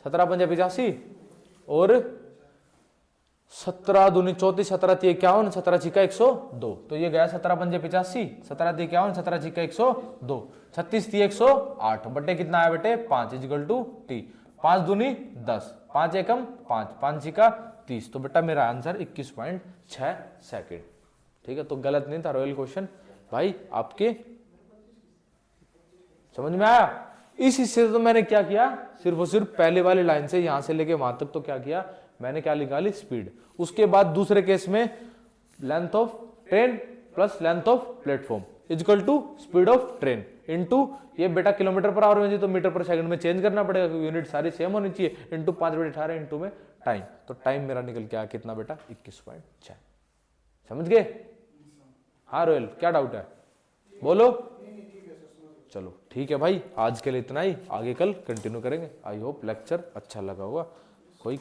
17 पंजे 85 और 17 दूनी 34, 17 × 51, 17 × 102। तो ये गया 17 पंजे 85, 17 × 51, 17 × 102, 36 × 108 बटे कितना आया बेटे, 5 = t। 5 दूनी 10, 5 एकम 5, 5 × 30। तो बेटा मेरा आंसर 21.6 सेकेंड, ठीक है। तो गलत नहीं था रॉयल क्वेश्चन भाई, आपके समझ में आया। इस हिस्से से तो मैंने क्या किया, सिर्फ और सिर्फ पहले वाली लाइन से यहां से लेके वहां तक तो क्या किया मैंने, क्या निकाली, स्पीड। उसके बाद दूसरे केस में length of train plus length of platform equal to speed of train into, ये बेटा किलोमीटर पर आवर में जी, तो मीटर पर सेकंड में चेंज करना पड़ेगा क्योंकि यूनिट सारी सेम होनी चाहिए, इनटू 5/18 इनटू में टाइम। तो टाइम मेरा निकल के आया कितना बेटा, 21.6। समझ गए। हाँ रोयल, क्या डाउट है, बोलो। चलो ठीक है भाई, आज के लिए इतना ही, आगे कल कंटिन्यू करेंगे। आई होप लेक्चर अच्छा लगा होगा। कोई